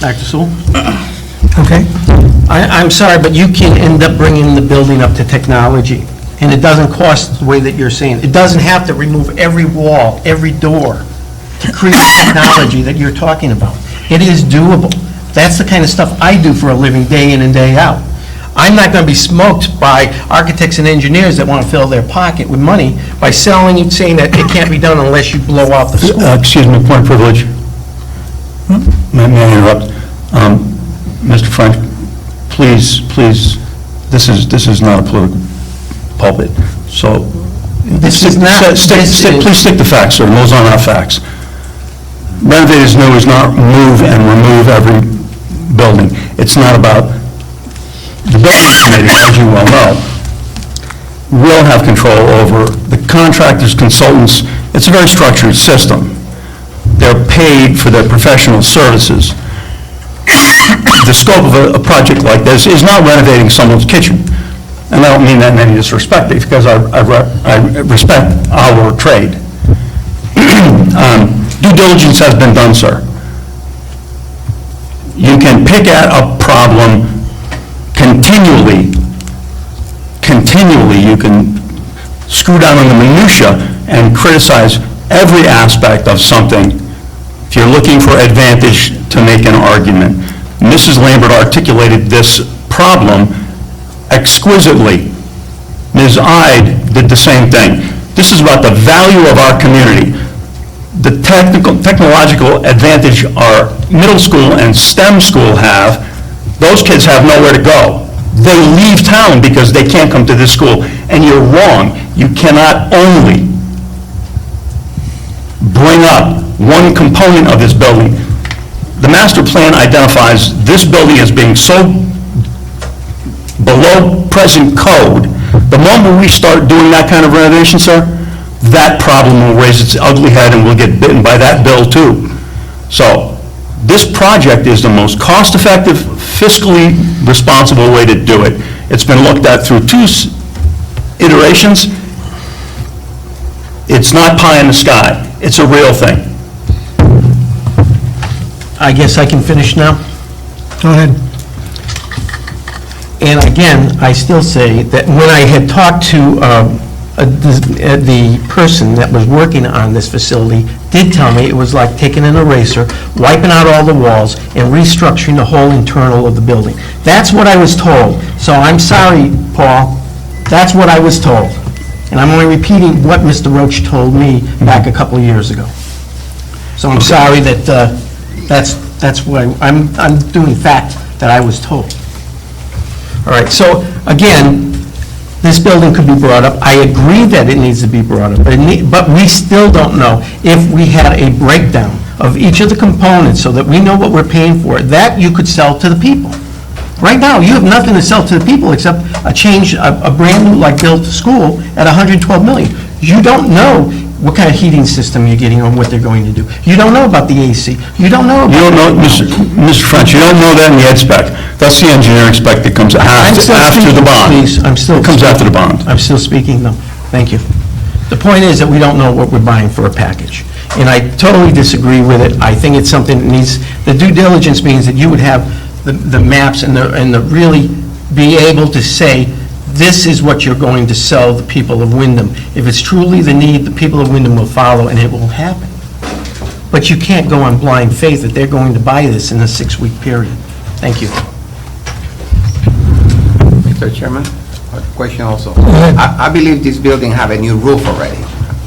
Dr. Sewell? Okay? I'm sorry, but you can end up bringing the building up to technology, and it doesn't cost the way that you're saying. It doesn't have to remove every wall, every door to create the technology that you're talking about. It is doable. That's the kind of stuff I do for a living, day in and day out. I'm not going to be smoked by architects and engineers that want to fill their pocket with money by selling and saying that it can't be done unless you blow out the school. Excuse me, point of privilege. May I interrupt? Mr. French, please, this is not a political pulpit, so... This is not... Please stick to facts, sir, and those are not facts. Renovate is new is not move and remove every building. It's not about... The building committee, as you well know, will have control over the contractors, consultants. It's a very structured system. They're paid for their professional services. The scope of a project like this is not renovating someone's kitchen. And I don't mean that in any disrespect, because I respect our trade. Due diligence has been done, sir. You can pick at a problem continually, you can screw down on the minutia and criticize every aspect of something if you're looking for advantage to make an argument. Mrs. Lambert articulated this problem exquisitely. Ms. Ide did the same thing. This is about the value of our community. The technological advantage our middle school and STEM school have, those kids have nowhere to go. They leave town because they can't come to this school. And you're wrong. You cannot only bring up one component of this building. The master plan identifies this building as being so below present code. The moment we start doing that kind of renovation, sir, that problem will raise its ugly head and we'll get bitten by that bill too. So this project is the most cost-effective, fiscally responsible way to do it. It's been looked at through 2 iterations. It's not pie in the sky. It's a real thing. I guess I can finish now? Go ahead. And again, I still say that when I had talked to the person that was working on this facility did tell me it was like taking an eraser, wiping out all the walls, and restructuring the whole internal of the building. That's what I was told. So I'm sorry, Paul, that's what I was told. And I'm only repeating what Mr. Roach told me back a couple of years ago. So I'm sorry that that's what I'm doing fact that I was told. All right, so again, this building could be brought up. I agree that it needs to be brought up, but we still don't know if we had a breakdown of each of the components so that we know what we're paying for. That you could sell to the people. Right now, you have nothing to sell to the people except a brand-new, like, built school at $112 million. You don't know what kind of heating system you're getting or what they're going to do. You don't know about the AC. You don't know about... You don't know, Mr. French, you don't know that in the ed spec. That's the engineering spec that comes after the bond. Please, I'm still... It comes after the bond. I'm still speaking, no. Thank you. The point is that we don't know what we're buying for a package. And I totally disagree with it. I think it's something that needs... The due diligence means that you would have the maps and the really be able to say, this is what you're going to sell the people of Windham. If it's truly the need, the people of Windham will follow, and it will happen. But you can't go on blind faith that they're going to buy this in a 6-week period. Thank you. Mr. Chairman, a question also. I believe this building have a new roof already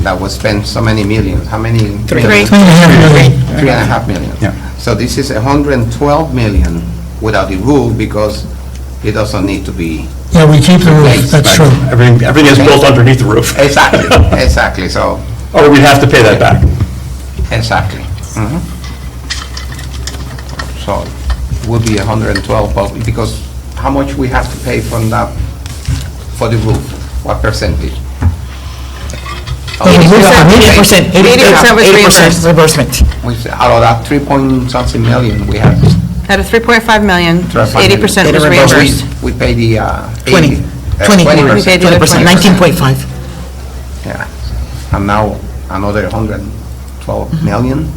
that was spent so many millions. How many? $3.5 million. Yeah. So this is $112 million without the roof because it doesn't need to be. Yeah, we keep the roof, that's true. Everything is built underneath the roof. Exactly, so, Or we'd have to pay that back. exactly. So, will be 112, but because how much we have to pay from that, for the roof? What percentage? 80%. 80% was reimbursement. Out of that 3-point-something million, we have, Out of 3.5 million, 80% was reimbursed. reimbursed. we pay the 20. 20. 20%. We paid the other 20%, 19.5. Yeah, and now another 112 million?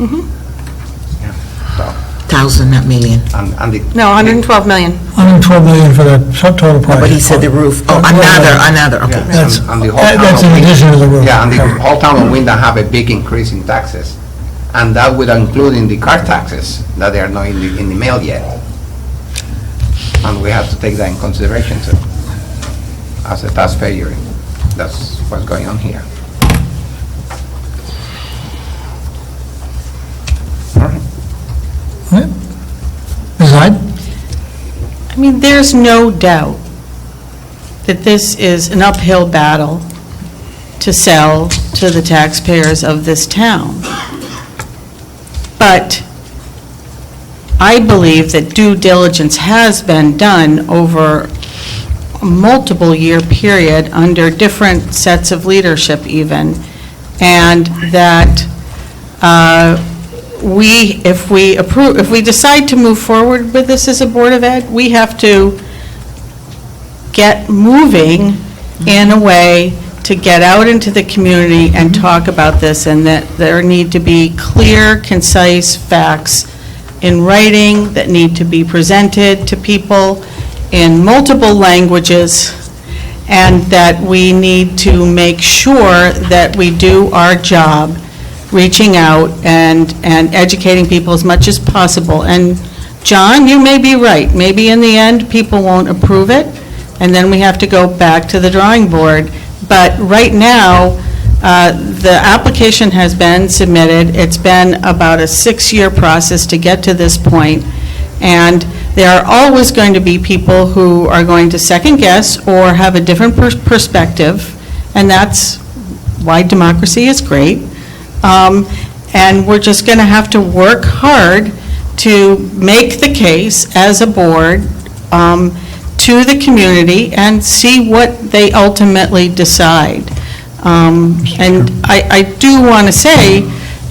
Yeah, so, 1,000, not million. and the... No, 112 million. 112 million for the total project. But he said the roof. Oh, another, okay. Yeah, That's and the whole that's town in of addition to the roof. Yeah, and the whole town of Windham have a big increase in taxes, and that would include in the car taxes, that they are not in the mail yet. And we have to take that in consideration, too, as a taxpayer. That's what's going on here. All right. Ms. Hyde? I mean, there's no doubt that this is an uphill battle to sell to the taxpayers of this town. But I believe that due diligence has been done over a multiple-year period under different sets of leadership even, and that if we decide to move forward with this as a Board of Ed, we have to get moving in a way to get out into the community and talk about this, and that there need to be clear, concise facts in writing that need to be presented to people in multiple languages, and that we need to make sure that we do our job reaching out and educating people as much as possible. And John, you may be right. Maybe in the end, people won't approve it, and then we have to go back to the drawing board. But right now, the application has been submitted. It's been about a 6-year process to get to this point, and there are always going to be people who are going to second guess or have a different perspective, and that's why democracy is great. And we're just going to have to work hard to make the case as a board to the community and see what they ultimately decide. And I do want to say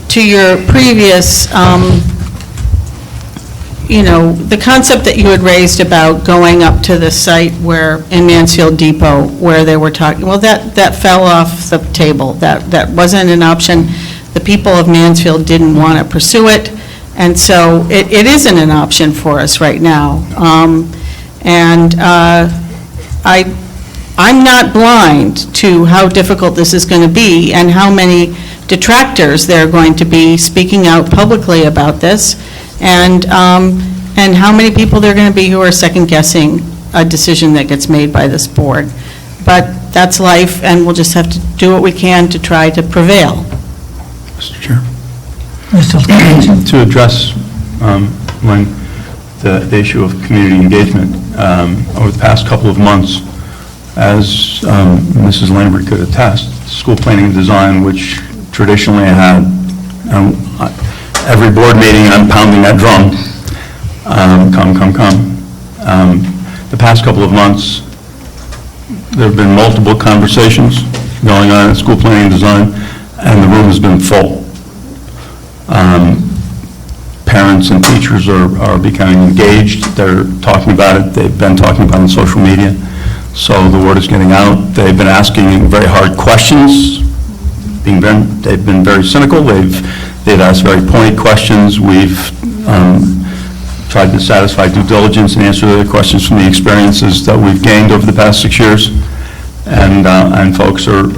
to your previous, the concept that you had raised about going up to the site where, in Mansfield Depot, where they were talking, well, that fell off the table. That wasn't an option. The people of Mansfield didn't want to pursue it, and so it isn't an option for us right now. I'm not blind to how difficult this is going to be and how many detractors that are going to be speaking out publicly about this, and how many people there are going to be who are second-guessing a decision that gets made by this board. But that's life, and we'll just have to do what we can to try to prevail. Mr. Chair. Mr. Flaherty. To address the issue of community engagement, over the past couple of months, as Mrs. Lambert could attest, school planning and design, which traditionally I had every board meeting, I'm pounding that drum, come. The past couple of months, there have been multiple conversations going on at school planning and design, and the room has been full. Parents and teachers are becoming engaged. They're talking about it. They've been talking about it on social media. So the word is getting out. They've been asking very hard questions. They've been very cynical. They've asked very pointed questions. We've tried to satisfy due diligence and answer their questions from the experiences that we've gained over the past 6 years. And folks are,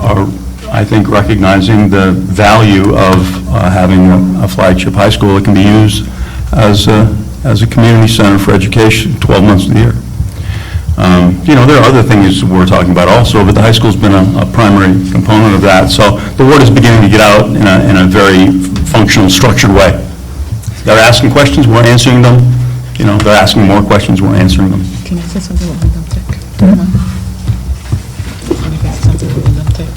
I think, recognizing the value of having a flagship high school that can be used as a community center for education 12 months of the year. There are other things we're talking about also, but the high school's been a primary component of that. So the word is beginning to get out in a very functional, structured way. They're asking questions, we're answering them. They're asking more questions, we're answering them. Can I say something about Windham Tech? Can I say something about Windham Tech?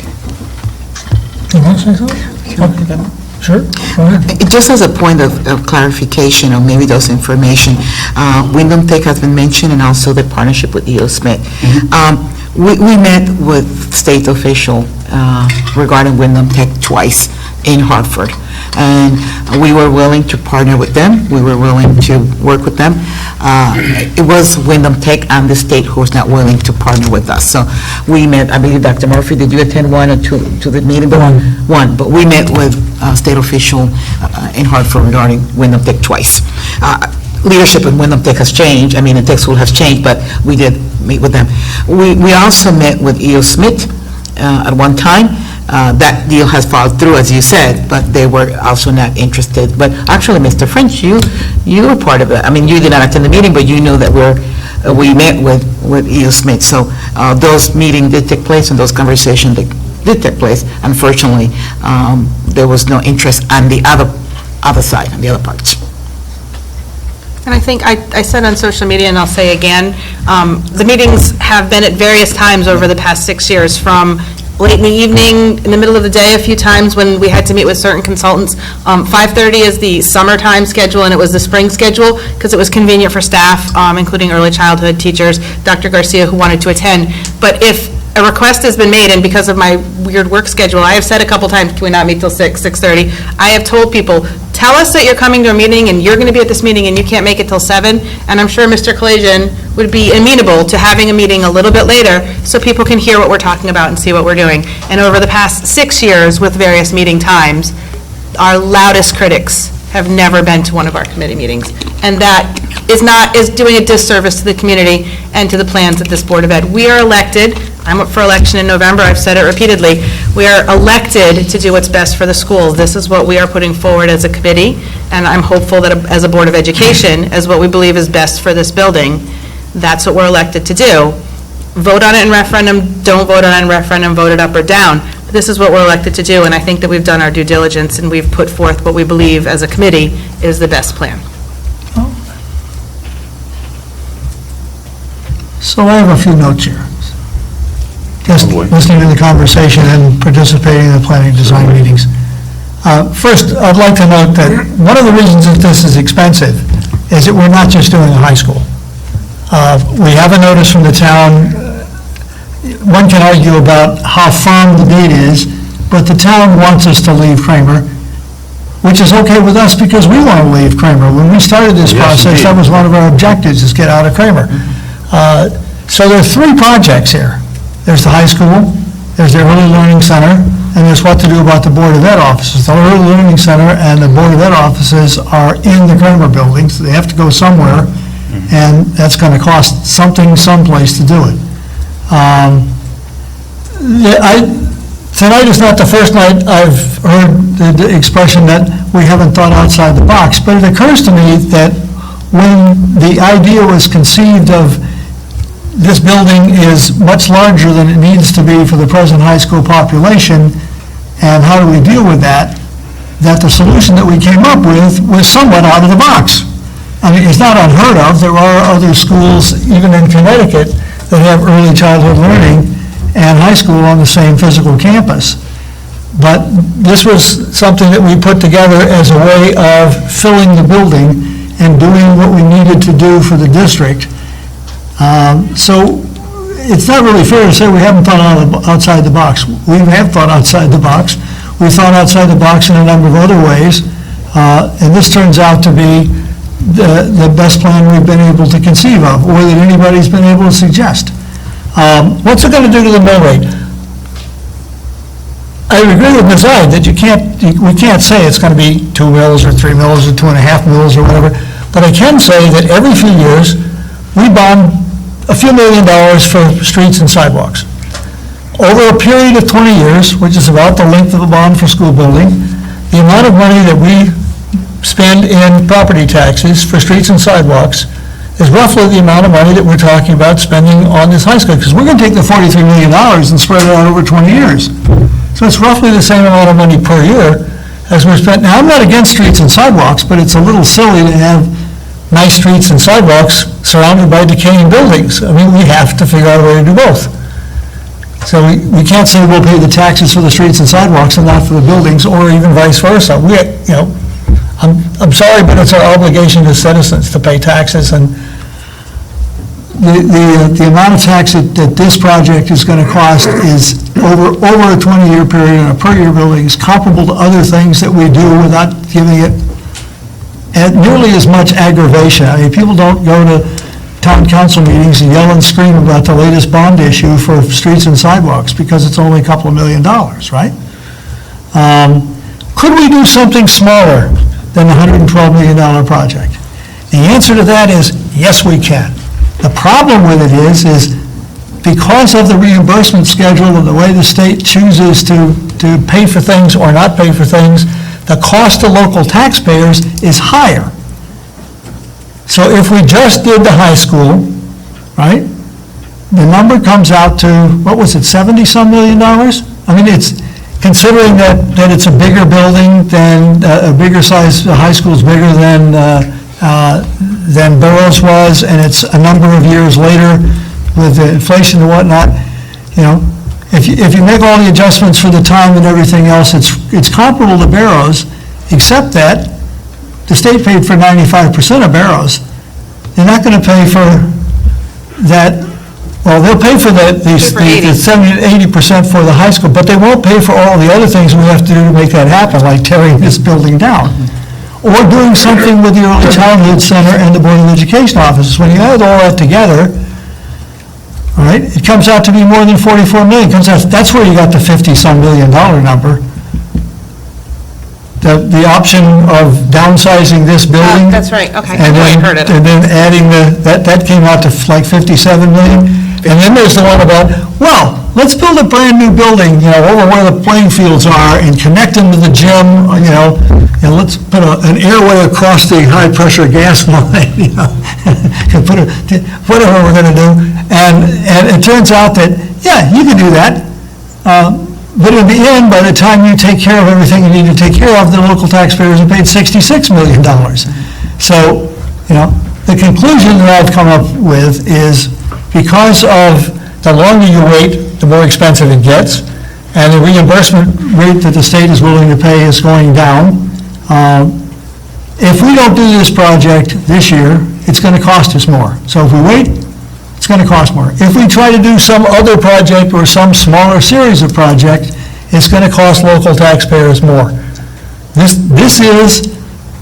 You want to say something? Sure, go ahead. Just as a point of clarification, or maybe those information, Windham Tech has been mentioned, and also the partnership with E.O. Smith. We met with state official regarding Windham Tech twice in Hartford, and we were willing to partner with them. We were willing to work with them. It was Windham Tech and the state who was not willing to partner with us. So we met, I believe, Dr. Murphy, did you attend one or two to the meeting? One, but we met with state official in Hartford regarding Windham Tech twice. Leadership in Windham Tech has changed. I mean, the tech school has changed, but we did meet with them. We also met with E.O. Smith at one time. That deal has followed through, as you said, but they were also not interested. But actually, Mr. French, you were part of it. I mean, you did not attend the meeting, but you know that we met with E.O. Smith. So those meetings did take place, and those conversations did take place. Unfortunately, there was no interest on the other side, on the other parts. And I think I said on social media, and I'll say again, the meetings have been at various times over the past 6 years, from late in the evening, in the middle of the day a few times when we had to meet with certain consultants. 5:30 is the summertime schedule, and it was the spring schedule because it was convenient for staff, including early childhood teachers, Dr. Garcia, who wanted to attend. But if a request has been made, and because of my weird work schedule, I have said a couple times, can we not meet till 6:30? I have told people, tell us that you're coming to a meeting and you're going to be at this meeting and you can't make it till 7, and I'm sure Mr. Kalajian would be amenable to having a meeting a little bit later so people can hear what we're talking about and see what we're doing. And over the past 6 years with various meeting times, our loudest critics have never been to one of our committee meetings. And that is doing a disservice to the community and to the plans of this Board of Ed. We are elected, I'm up for election in November, I've said it repeatedly, we are elected to do what's best for the schools. This is what we are putting forward as a committee, and I'm hopeful that as a Board of Education, as what we believe is best for this building, that's what we're elected to do. Vote on it in referendum, don't vote on it in referendum, vote it up or down. This is what we're elected to do, and I think that we've done our due diligence and we've put forth what we believe as a committee is the best plan. So I have a few notes here. Just listening to the conversation and participating in the planning design meetings. First, I'd like to note that one of the reasons that this is expensive is that we're not just doing a high school. We have a notice from the town. One can argue about how firm the date is, but the town wants us to leave Kramer, which is okay with us because we want to leave Kramer. When we started this process, that was one of our objectives, is get out of Kramer. So there are 3 projects here. There's the high school, there's the early learning center, and there's what to do about the Board of Ed offices. The early learning center and the Board of Ed offices are in the Kramer building, so they have to go somewhere, and that's going to cost something someplace to do it. tonight is not the first night I've heard the expression that we haven't thought outside the box, but it occurs to me that when the idea was conceived of this building is much larger than it needs to be for the present high school population, and how do we deal with that, that the solution that we came up with was somewhat out of the box. I mean, it's not unheard of. There are other schools, even in Connecticut, that have early childhood learning and high school on the same physical campus. But this was something that we put together as a way of filling the building and doing what we needed to do for the district. So it's not really fair to say we haven't thought outside the box. We have thought outside the box. We've thought outside the box in a number of other ways, and this turns out to be the best plan we've been able to conceive of, or that anybody's been able to suggest. What's it going to do to the mill rate? I agree with Ms. Ide that we can't say it's going to be 2 mills or 3 mills or 2.5 mills or whatever, but I can say that every few years, we bond a few $1 million for streets and sidewalks. Over a period of 20 years, which is about the length of a bond for school building, the amount of money that we spend in property taxes for streets and sidewalks is roughly the amount of money that we're talking about spending on this high school, because we're going to take the $43 million and spread it out over 20 years. So it's roughly the same amount of money per year as we're spending. Now, I'm not against streets and sidewalks, but it's a little silly to have nice streets and sidewalks surrounded by decaying buildings. I mean, we have to figure out a way to do both. So we can't say we'll pay the taxes for the streets and sidewalks and not for the buildings, or even vice versa. I'm sorry, but it's our obligation as citizens to pay taxes, and the amount of tax that this project is going to cost is over a 20-year period on a per-year building is comparable to other things that we do without giving it nearly as much aggravation. I mean, people don't go to town council meetings and yell and scream about the latest bond issue for streets and sidewalks because it's only a couple of $1 million, right? Could we do something smaller than the $112 million project? The answer to that is yes, we can. The problem with it is because of the reimbursement schedule and the way the state chooses to pay for things or not pay for things, the cost to local taxpayers is higher. So if we just did the high school, right, the number comes out to, what was it, 70-some million dollars? I mean, it's, considering that it's a bigger building than, a bigger size, the high school's bigger than Burroughs was, and it's a number of years later with the inflation and whatnot, if you make all the adjustments for the time and everything else, it's comparable to Barrows, except that the state paid for 95% of Barrows. They're not going to pay for that. Well, they'll pay for the 70 to 80% for the high school, but they won't pay for all the other things we have to do to make that happen, like tearing this building down, or doing something with the Early Childhood Center and the Board of Education offices. When you add all that together, all right, it comes out to be more than $44 million. That's where you got the $50-some million number. The option of downsizing this building. That's right, okay. And I heard it. then adding that came out to like $57 million. And then there's the one about, well, let's build a brand-new building, over where the playing fields are and connect them to the gym, and let's put an airway across the high-pressure gas line, and put whatever we're going to do. And it turns out that, yeah, you can do that. But in the end, by the time you take care of everything you need to take care of, the local taxpayers have paid $66 million. So, the conclusion that I've come up with is because of the longer you wait, the more expensive it gets, and the reimbursement rate that the state is willing to pay is going down. If we don't do this project this year, it's going to cost us more. So if we wait, it's going to cost more. If we try to do some other project or some smaller series of projects, it's going to cost local taxpayers more. This is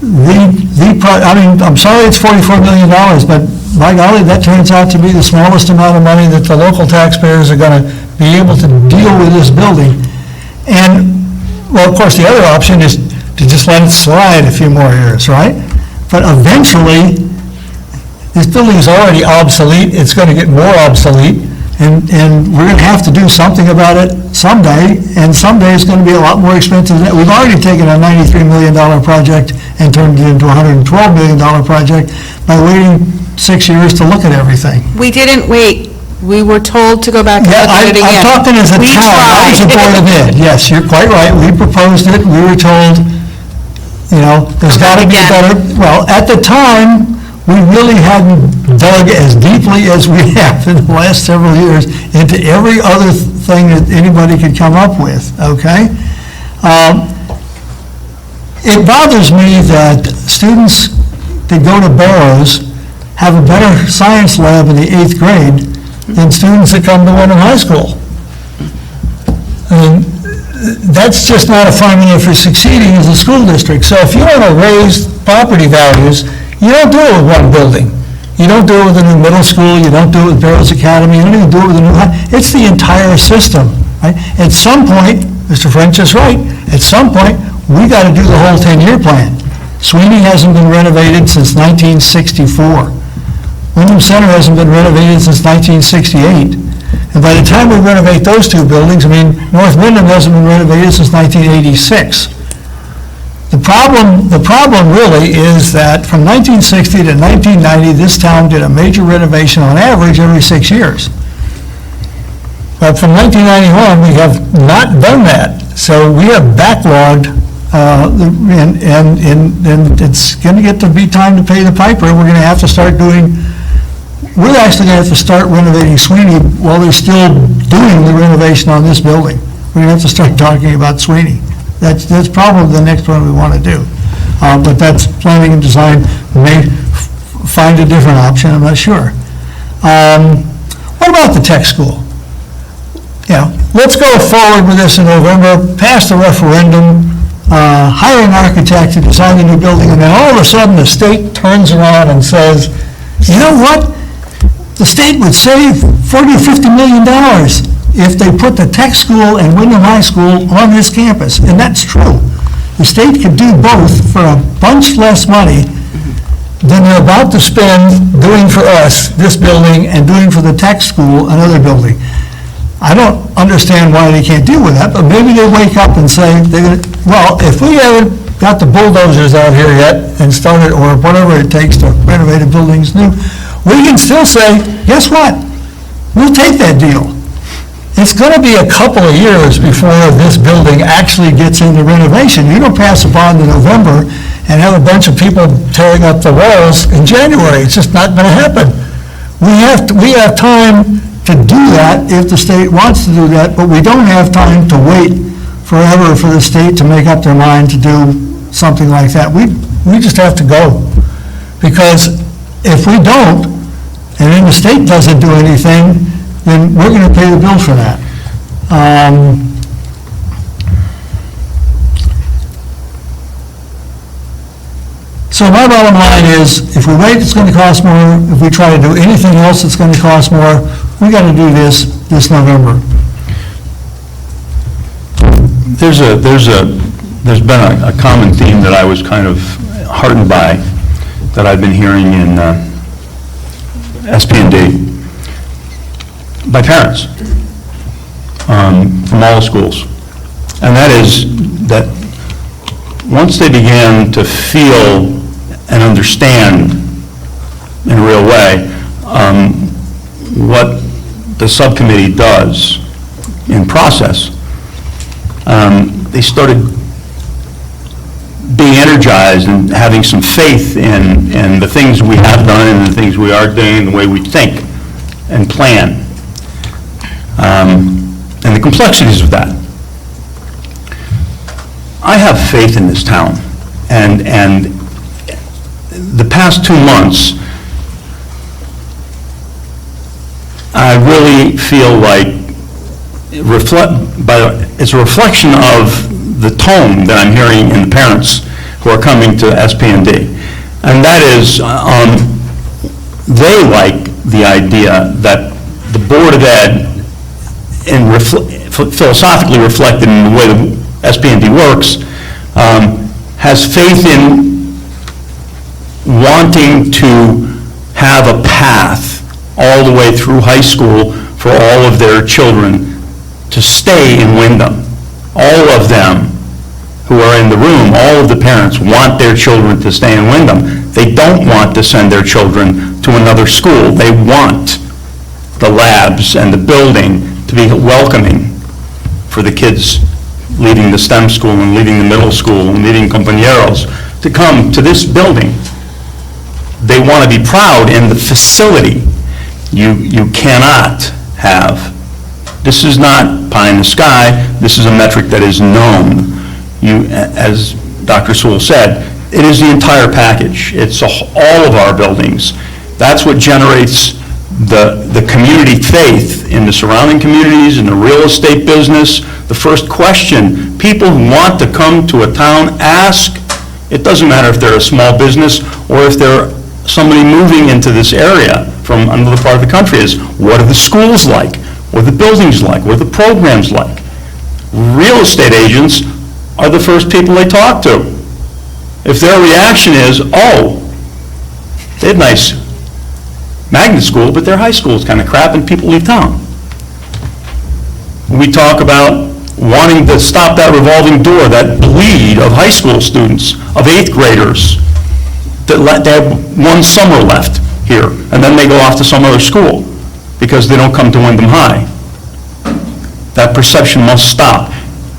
I'm sorry it's $44 million, but by golly, that turns out to be the smallest amount of money that the local taxpayers are going to be able to deal with this building. And, well, of course, the other option is to just let it slide a few more years, right? But eventually, this building is already obsolete. It's going to get more obsolete. And we're going to have to do something about it someday, and someday it's going to be a lot more expensive than that. We've already taken a $93 million project and turned it into a $112 million project by waiting 6 years to look at everything. We didn't wait. We were told to go back and Yeah, look at it again. I'm talking as a We town, I was a board of ed. Yes, you're quite right. We proposed it, we were told, there's got to be again. better. Well, at the time, we really hadn't dug as deeply as we have in the last several years into every other thing that anybody could come up with, okay? It bothers me that students that go to Barrows have a better science lab in the 8th grade than students that come to Windham High School. I mean, that's just not a formula for succeeding as a school district. So if you want to raise property values, you don't do it with one building. You don't do it with a new middle school, you don't do it with Barrows Academy, you don't even do it with a new high. It's the entire system, right? At some point, Mr. French is right, at some point, we got to do the whole 10-year plan. Sweeney hasn't been renovated since 1964. Windham Center hasn't been renovated since 1968. And by the time we renovate those two buildings, North Windham hasn't been renovated since 1986. The problem really is that from 1960 to 1990, this town did a major renovation on average every 6 years. But from 1991, we have not done that. So we have backlogged, and it's going to get to be time to pay the piper. We're going to have to start we're actually going to have to start renovating Sweeney while they're still doing the renovation on this building. We're going to have to start talking about Sweeney. That's probably the next one we want to do. But that's planning and design. We may find a different option, I'm not sure. What about the tech school? Let's go forward with this in November, pass the referendum, hire an architect to design a new building, and then all of a sudden the state turns around and says, you know what? The state would save $40 or $50 million if they put the tech school and Windham High School on this campus, and that's true. The state could do both for a bunch less money than they're about to spend doing for us this building and doing for the tech school another building. I don't understand why they can't deal with that, but maybe they wake up and say, well, if we haven't got the bulldozers out here yet and started, or whatever it takes to renovate a building's new, we can still say, guess what? We'll take that deal. It's going to be a couple of years before this building actually gets into renovation. You don't pass a bond in November and have a bunch of people tearing up the walls in January. It's just not going to happen. We have time to do that if the state wants to do that, but we don't have time to wait forever for the state to make up their mind to do something like that. We just have to go. Because if we don't, and then the state doesn't do anything, then we're going to pay the bill for that. So my bottom line is, if we wait, it's going to cost more. If we try to do anything else, it's going to cost more. We got to do this November. There's been a common theme that I was kind of heartened by, that I've been hearing in SP&D by parents from all schools. And that is that once they began to feel and understand in a real way what the subcommittee does in process, they started being energized and having some faith in the things we have done and the things we are doing, the way we think and plan, and the complexities of that. I have faith in this town, and the past 2 months, I really feel like it's a reflection of the tone that I'm hearing in the parents who are coming to SP&D. And that is, they like the idea that the Board of Ed, philosophically reflected in the way the SP&D works, has faith in wanting to have a path all the way through high school for all of their children to stay in Windham. All of them who are in the room, all of the parents want their children to stay in Windham. They don't want to send their children to another school. They want the labs and the building to be welcoming for the kids leaving the STEM school and leaving the middle school and leaving compañeros to come to this building. They want to be proud in the facility. You cannot have, this is not pie in the sky, this is a metric that is known. As Dr. Sewell said, it is the entire package. It's all of our buildings. That's what generates the community faith in the surrounding communities, in the real estate business. The first question people who want to come to a town ask, it doesn't matter if they're a small business or if they're somebody moving into this area from another part of the country, is what are the schools like? What are the buildings like? What are the programs like? Real estate agents are the first people they talk to. If their reaction is, oh, they had nice magnet school, but their high school is kind of crap and people leave town. We talk about wanting to stop that revolving door, that bleed of high school students, of 8th graders, that they have one summer left here, and then they go off to some other school because they don't come to Windham High. That perception must stop.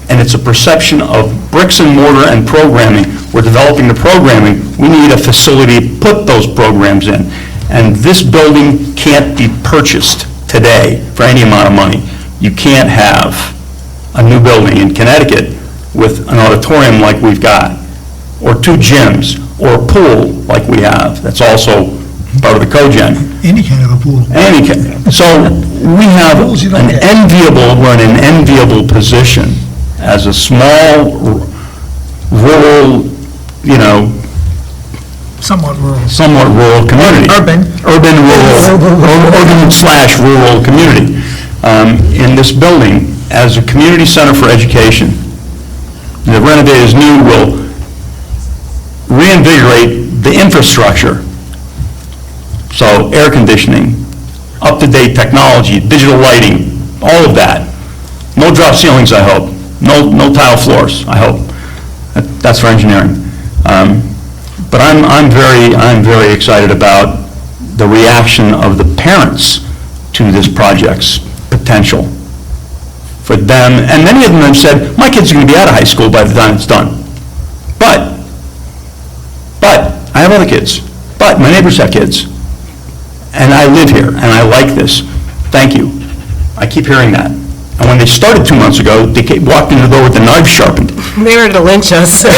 And it's a perception of bricks and mortar and programming. We're developing the programming. We need a facility to put those programs in. And this building can't be purchased today for any amount of money. You can't have a new building in Connecticut with an auditorium like we've got, or 2 gyms, or a pool like we have. That's also part of the cogen. Any kind of a pool. So we have we're in an enviable position as a small, rural, Somewhat rural. community. Urban. Urban/rural community. In this building, as a community center for education, the renovated as new will reinvigorate the infrastructure. So air conditioning, up-to-date technology, digital lighting, all of that. No drop ceilings, I hope. No tile floors, I hope. That's for engineering. But I'm very excited about the reaction of the parents to this project's potential for them. And many of them have said, my kids are going to be out of high school by the time it's done. But I have other kids. But my neighbors have kids. And I live here, and I like this. Thank you. I keep hearing that. And when they started 2 months ago, they walked in the door with the knife sharpened. They were to lynch us. And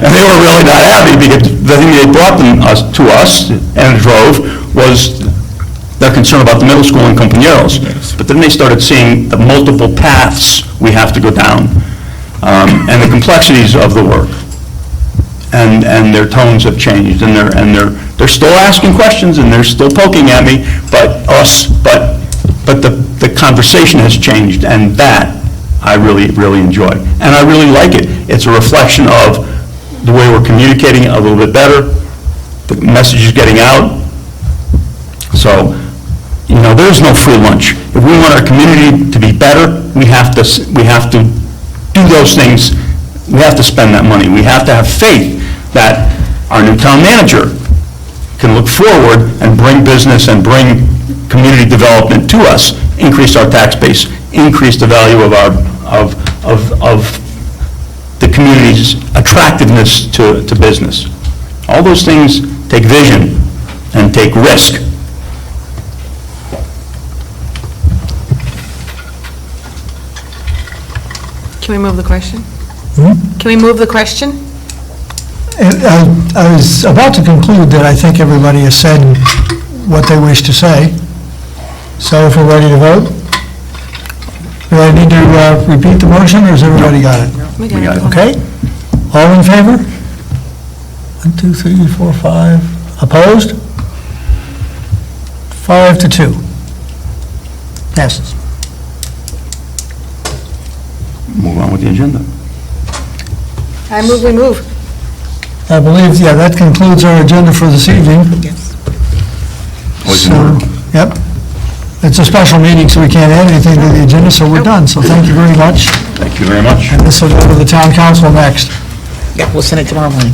they were really not happy because the thing they brought to us and drove was their concern about the middle school and compañeros. But then they started seeing the multiple paths we have to go down and the complexities of the work. And their tones have changed, and they're still asking questions and they're still poking at me, but the conversation has changed, and that I really enjoy. And I really like it. It's a reflection of the way we're communicating a little bit better, the message is getting out. So, there's no free lunch. If we want our community to be better, we have to do those things. We have to spend that money. We have to have faith that our new town manager can look forward and bring business and bring community development to us, increase our tax base, increase the value of the community's attractiveness to business. All those things take vision and take risk. Can we move the question? Can we move the question? I was about to conclude that I think everybody has said what they wish to say. So if we're ready to vote, do I need to repeat the motion, or has everybody got it? We got it. Okay? All in favor? 1, 2, 3, 4, 5. Opposed? 5-2. Passes. Move on with the agenda. I move, we move. I believe, that concludes our agenda for this evening. Always in So, order. yep. it's a special meeting, so we can't add anything to the agenda, so we're done. So thank you very much. Thank you very much. And this will go to the town council next. Yeah, we'll send it tomorrow morning.